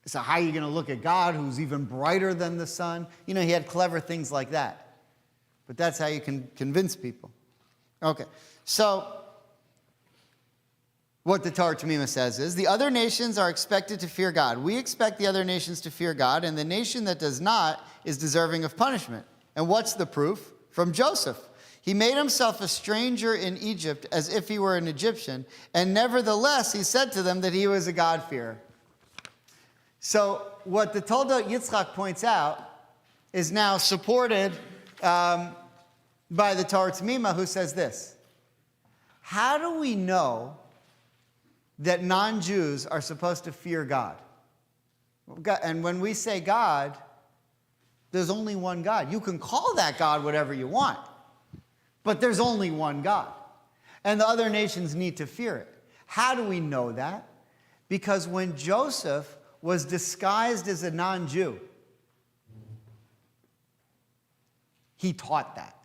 So how are you going to look at God, who's even brighter than the sun? He had clever things like that. But that's how you can convince people. Okay, so what the Torah Tamima says is, the other nations are expected to fear God. We expect the other nations to fear God, and the nation that does not is deserving of punishment. And what's the proof? From Joseph. He made himself a stranger in Egypt as if he were an Egyptian, and nevertheless he said to them that he was a God-fearer. So what the Toldot Yitzchak points out is now supported by the Torah Tamima, who says this. How do we know that non-Jews are supposed to fear God? And when we say God, there's only one God. You can call that God whatever you want, but there's only one God. And the other nations need to fear it. How do we know that? Because when Joseph was disguised as a non-Jew, he taught that.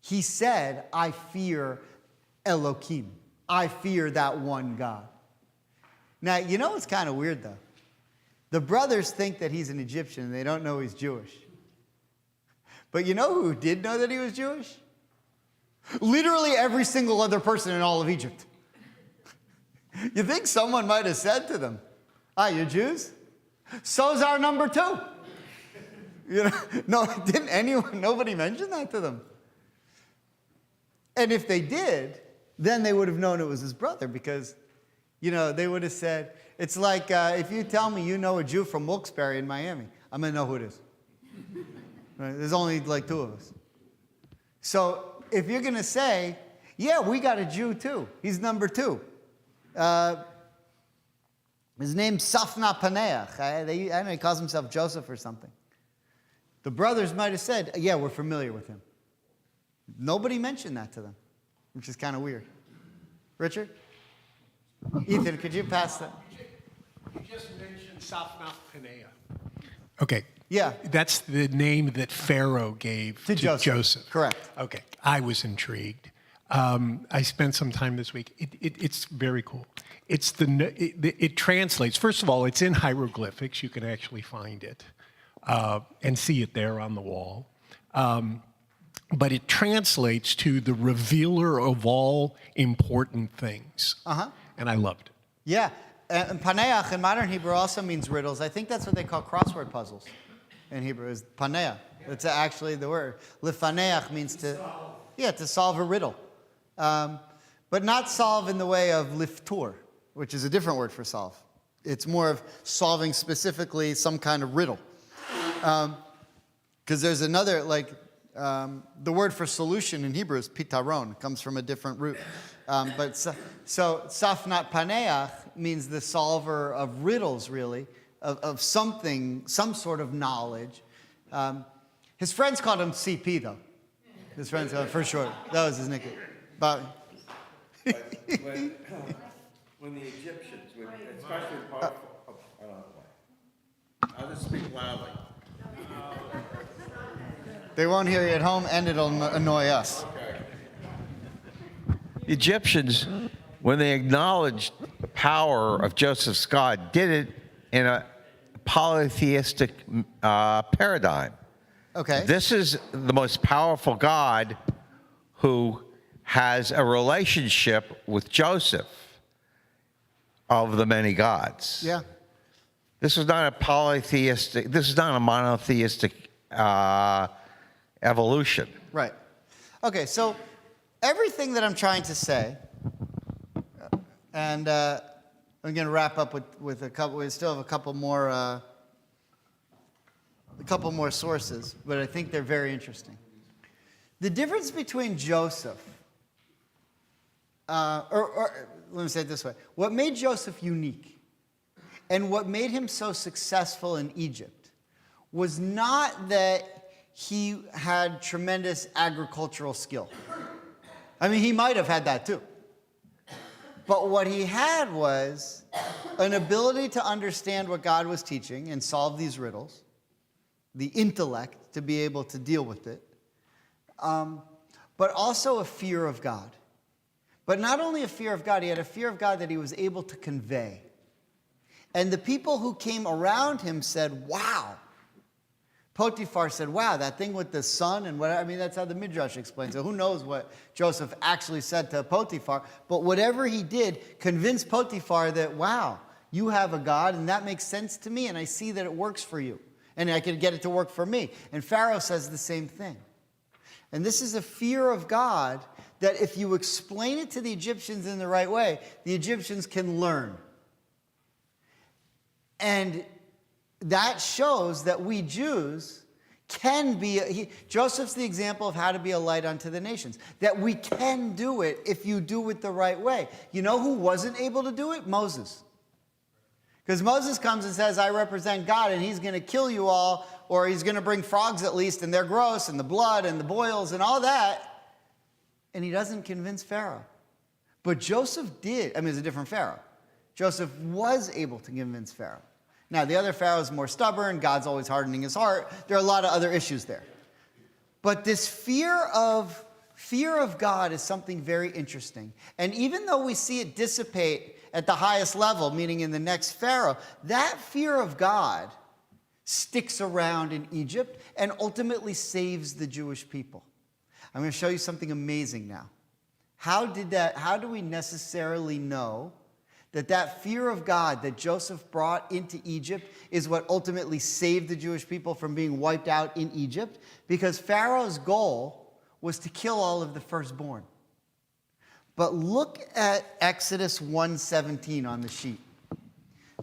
He said, I fear Elohim. I fear that one God. Now, what's kind of weird, though? The brothers think that he's an Egyptian, and they don't know he's Jewish. But you know who did know that he was Jewish? Literally every single other person in all of Egypt. You think someone might have said to them, you're Jews? So's our number 2. No, nobody mentioned that to them. And if they did, then they would have known it was his brother, because, they would have said, it's like if you tell me you know a Jew from Wilkes-Barre in Miami, I'm going to know who it is. Right? There's only like 2 of us. So if you're going to say, yeah, we got a Jew too. He's number 2. His name's Safna Paneach. I don't know, he calls himself Joseph or something. The brothers might have said, yeah, we're familiar with him. Nobody mentioned that to them, which is kind of weird. Richard? Ethan, could you pass that? You just mentioned Safna Paneah. Okay. Yeah. That's the name that Pharaoh gave to Joseph. Correct. Okay. I was intrigued. I spent some time this week. It's very cool. It translates. First of all, it's in hieroglyphics. You can actually find it and see it there on the wall. But it translates to the revealer of all important things. Uh-huh. And I loved it. Yeah. And paneach in modern Hebrew also means riddles. I think that's what they call crossword puzzles in Hebrew, is paneach. It's actually the word. Lifaneach means to solve a riddle. But not solve in the way of liftur, which is a different word for solve. It's more of solving specifically some kind of riddle. Because there's another, the word for solution in Hebrew is pitaron. It comes from a different root. So safnat paneach means the solver of riddles, really, of something, some sort of knowledge. His friends called him CP, though. His friends called him for short. That was his nickname. But when the Egyptians, especially part of, I don't know why. I'll just speak loudly. They won't hear you at home, and it'll annoy us. The Egyptians, when they acknowledged the power of Joseph's God, did it in a polytheistic paradigm. Okay. This is the most powerful God who has a relationship with Joseph of the many gods. Yeah. This is not a polytheistic, this is not a monotheistic evolution. Right. Okay, so everything that I'm trying to say, and I'm going to wrap up with a couple. We still have a couple more sources, but I think they're very interesting. The difference between Joseph, or let me say it this way: what made Joseph unique, and what made him so successful in Egypt, was not that he had tremendous agricultural skill. I mean, he might have had that too. But what he had was an ability to understand what God was teaching and solve these riddles, the intellect to be able to deal with it, but also a fear of God. But not only a fear of God, he had a fear of God that he was able to convey. And the people who came around him said, wow. Potiphar said, wow, that thing with the son and whatever. I mean, that's how the Midrash explains it. Who knows what Joseph actually said to Potiphar. But whatever he did convinced Potiphar that, wow, you have a God and that makes sense to me and I see that it works for you. And I can get it to work for me. And Pharaoh says the same thing. And this is a fear of God that if you explain it to the Egyptians in the right way, the Egyptians can learn. And that shows that we Jews can be, Joseph's the example of how to be a light unto the nations. That we can do it if you do it the right way. You know who wasn't able to do it? Moses. Because Moses comes and says, I represent God, and he's going to kill you all, or he's going to bring frogs at least, and they're gross, and the blood, and the boils, and all that. And he doesn't convince Pharaoh. But Joseph did. I mean, it's a different Pharaoh. Joseph was able to convince Pharaoh. Now, the other Pharaoh is more stubborn. God's always hardening his heart. There are a lot of other issues there. But this fear of God is something very interesting. And even though we see it dissipate at the highest level, meaning in the next Pharaoh, that fear of God sticks around in Egypt and ultimately saves the Jewish people. I'm going to show you something amazing now. How do we necessarily know that fear of God that Joseph brought into Egypt is what ultimately saved the Jewish people from being wiped out in Egypt? Because Pharaoh's goal was to kill all of the firstborn. But look at Exodus 1:17 on the sheet.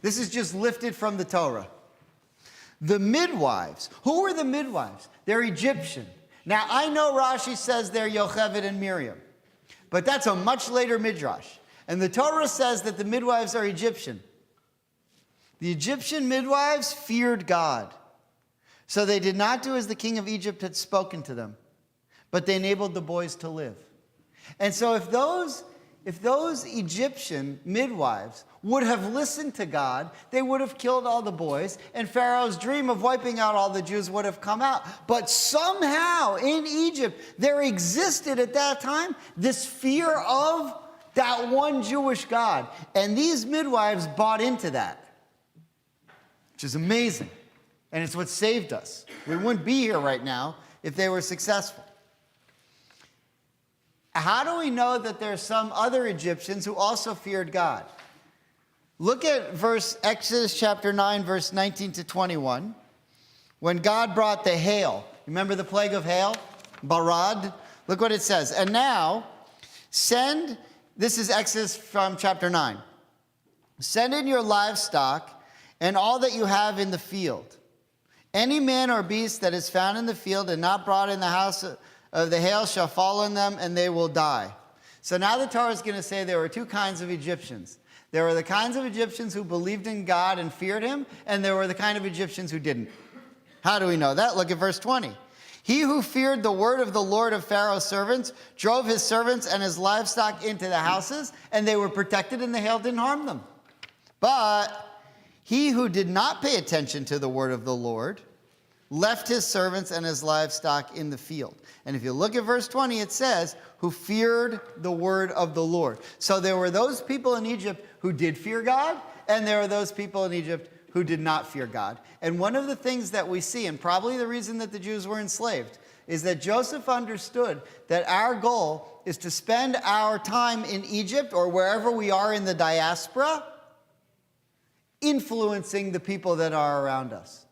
This is just lifted from the Torah. The midwives. Who were the midwives? They're Egyptian. Now, I know Rashi says they're Yocheved and Miriam, but that's a much later midrash. And the Torah says that the midwives are Egyptian. The Egyptian midwives feared God. So they did not do as the king of Egypt had spoken to them, but they enabled the boys to live. And so if those Egyptian midwives would have listened to God, they would have killed all the boys, and Pharaoh's dream of wiping out all the Jews would have come out. But somehow in Egypt, there existed at that time this fear of that one Jewish God. And these midwives bought into that, which is amazing. And it's what saved us. We wouldn't be here right now if they were successful. How do we know that there are some other Egyptians who also feared God? Look at Exodus chapter 9, verse 19 to 21. When God brought the hail. Remember the plague of hail? Barad. Look what it says. And now, this is Exodus from chapter 9. Send in your livestock and all that you have in the field. Any man or beast that is found in the field and not brought in the house of the hail shall fall on them, and they will die. So now the Torah is going to say there were two kinds of Egyptians. There were the kinds of Egyptians who believed in God and feared him, and there were the kind of Egyptians who didn't. How do we know that? Look at verse 20. He who feared the word of the Lord of Pharaoh's servants drove his servants and his livestock into the houses, and they were protected, and the hail didn't harm them. But he who did not pay attention to the word of the Lord left his servants and his livestock in the field. And if you look at verse 20, it says, who feared the word of the Lord. So there were those people in Egypt who did fear God, and there were those people in Egypt who did not fear God. And one of the things that we see, and probably the reason that the Jews were enslaved, is that Joseph understood that our goal is to spend our time in Egypt or wherever we are in the diaspora influencing the people that are around us.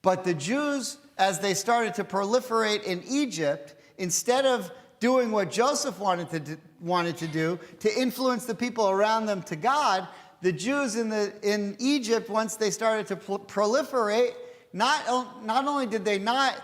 But the Jews, as they started to proliferate in Egypt, instead of doing what Joseph wanted to do, to influence the people around them to God, the Jews in Egypt, once they started to proliferate, not only did they not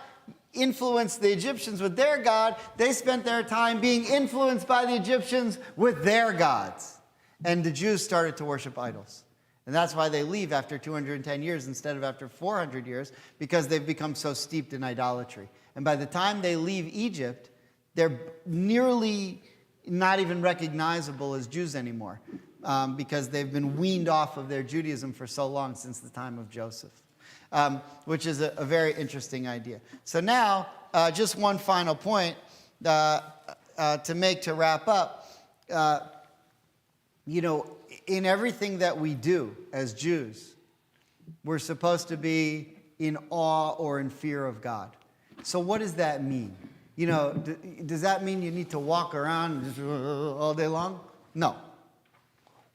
influence the Egyptians with their God, they spent their time being influenced by the Egyptians with their gods. And the Jews started to worship idols. And that's why they leave after 210 years instead of after 400 years, because they've become so steeped in idolatry. And by the time they leave Egypt, they're nearly not even recognizable as Jews anymore, because they've been weaned off of their Judaism for so long since the time of Joseph, which is a very interesting idea. So now, just one final point to make to wrap up. In everything that we do as Jews, we're supposed to be in awe or in fear of God. So what does that mean? Does that mean you need to walk around just all day long? No.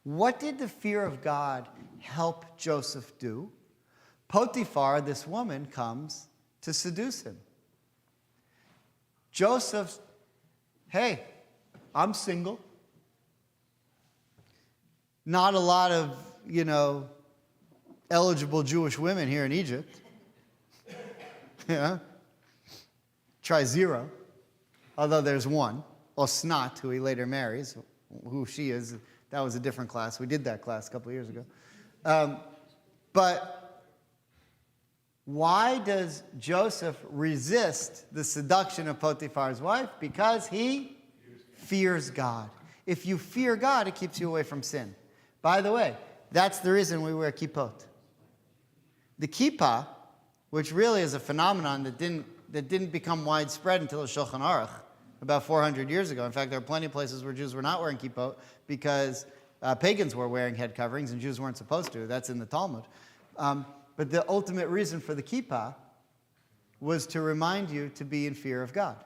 What did the fear of God help Joseph do? Potiphar, this woman, comes to seduce him. Joseph, hey, I'm single. Not a lot of, eligible Jewish women here in Egypt. Yeah. Try 0. Although there's one, Osnat, who he later marries, who she is. That was a different class. We did that class a couple of years ago. But why does Joseph resist the seduction of Potiphar's wife? Because he fears God. If you fear God, it keeps you away from sin. By the way, that's the reason we wear kippot. The kippah, which really is a phenomenon that didn't become widespread until the Shulchan Aruch about 400 years ago. In fact, there are plenty of places where Jews were not wearing kippot because pagans were wearing head coverings and Jews weren't supposed to. That's in the Talmud. But the ultimate reason for the kippah was to remind you to be in fear of God.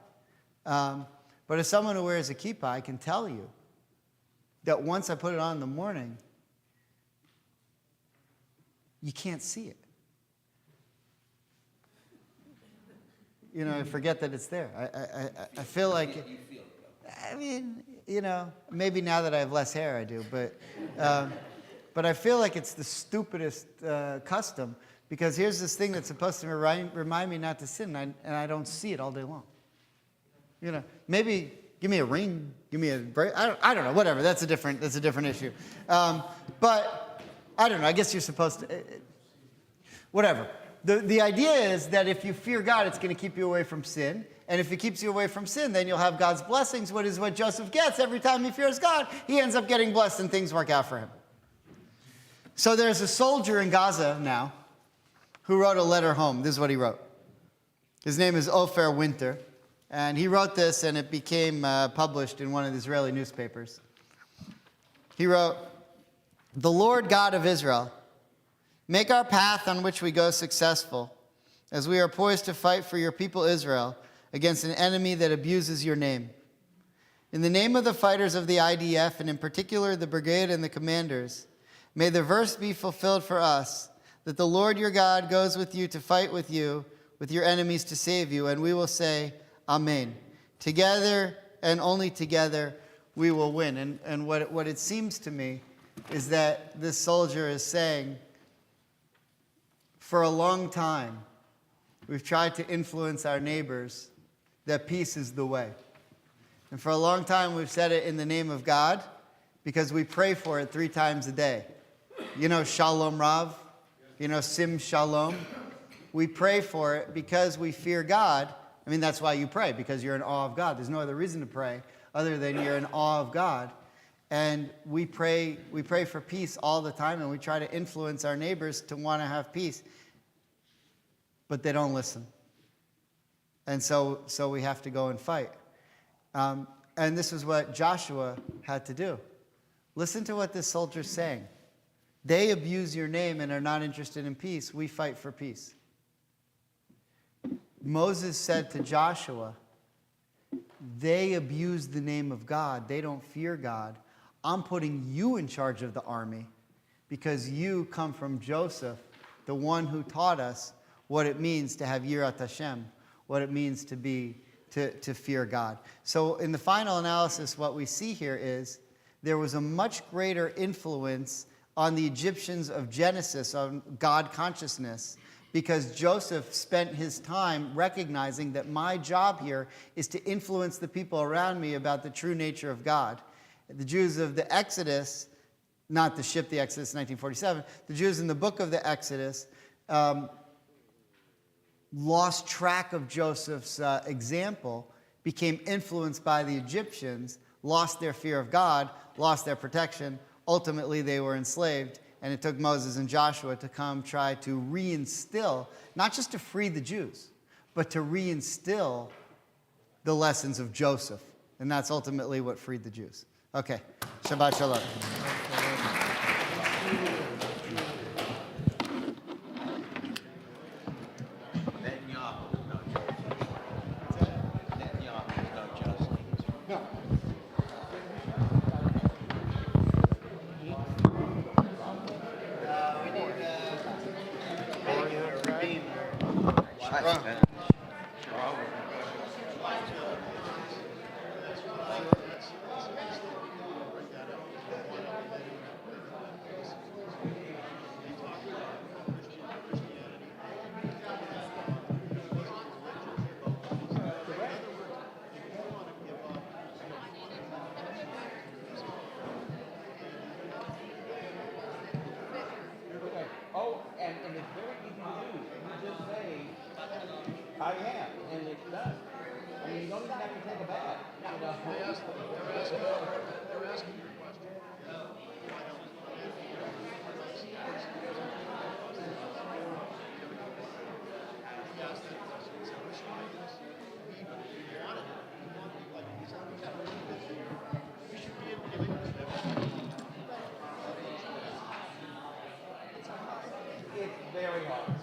But as someone who wears a kippah, I can tell you that once I put it on in the morning, you can't see it. I forget that it's there. I feel like, maybe now that I have less hair I do, but I feel like it's the stupidest custom, because here's this thing that's supposed to remind me not to sin, and I don't see it all day long. Maybe give me a ring, give me a break. I don't know, whatever. That's a different issue. But I don't know. I guess you're supposed to. Whatever. The idea is that if you fear God, it's going to keep you away from sin. And if it keeps you away from sin, then you'll have God's blessings, what is what Joseph gets every time he fears God. He ends up getting blessed and things work out for him. So there's a soldier in Gaza now who wrote a letter home. This is what he wrote. His name is Ofer Winter. And he wrote this, and it became published in one of the Israeli newspapers. He wrote, "The Lord God of Israel, make our path on which we go successful, as we are poised to fight for your people Israel against an enemy that abuses your name. In the name of the fighters of the IDF, and in particular the brigade and the commanders, may the verse be fulfilled for us, that the Lord your God goes with you to fight with you, with your enemies to save you, and we will say, Amen. Together and only together we will win." And what it seems to me is that this soldier is saying, for a long time, we've tried to influence our neighbors that peace is the way. And for a long time, we've said it in the name of God because we pray for it 3 times a day. Shalom Rav, Sim Shalom. We pray for it because we fear God. That's why you pray, because you're in awe of God. There's no other reason to pray other than you're in awe of God. And we pray for peace all the time, and we try to influence our neighbors to want to have peace. but they don't listen. And so we have to go and fight. And this is what Joshua had to do. Listen to what this soldier's saying. They abuse your name and are not interested in peace. We fight for peace. Moses said to Joshua, they abuse the name of God. They don't fear God. I'm putting you in charge of the army because you come from Joseph, the one who taught us what it means to have Yirat Hashem, what it means to fear God. So in the final analysis, what we see here is there was a much greater influence on the Egyptians of Genesis, on God consciousness, because Joseph spent his time recognizing that my job here is to influence the people around me about the true nature of God. The Jews of the Exodus, not the ship, the Exodus 1947, the Jews in the book of the Exodus lost track of Joseph's example, became influenced by the Egyptians, lost their fear of God, lost their protection. Ultimately, they were enslaved, and it took Moses and Joshua to come try to reinstill, not just to free the Jews, but to reinstill the lessons of Joseph. And that's ultimately what freed the Jews. Okay, Shabbat Shalom. Oh, and it's very easy to do. You just say, I am, and it's done. I mean, you don't even have to take a bath. You know? They're asking you a question. It's very hard.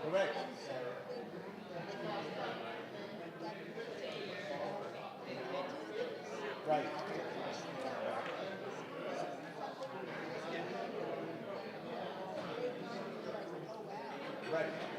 Correct. Right. Right.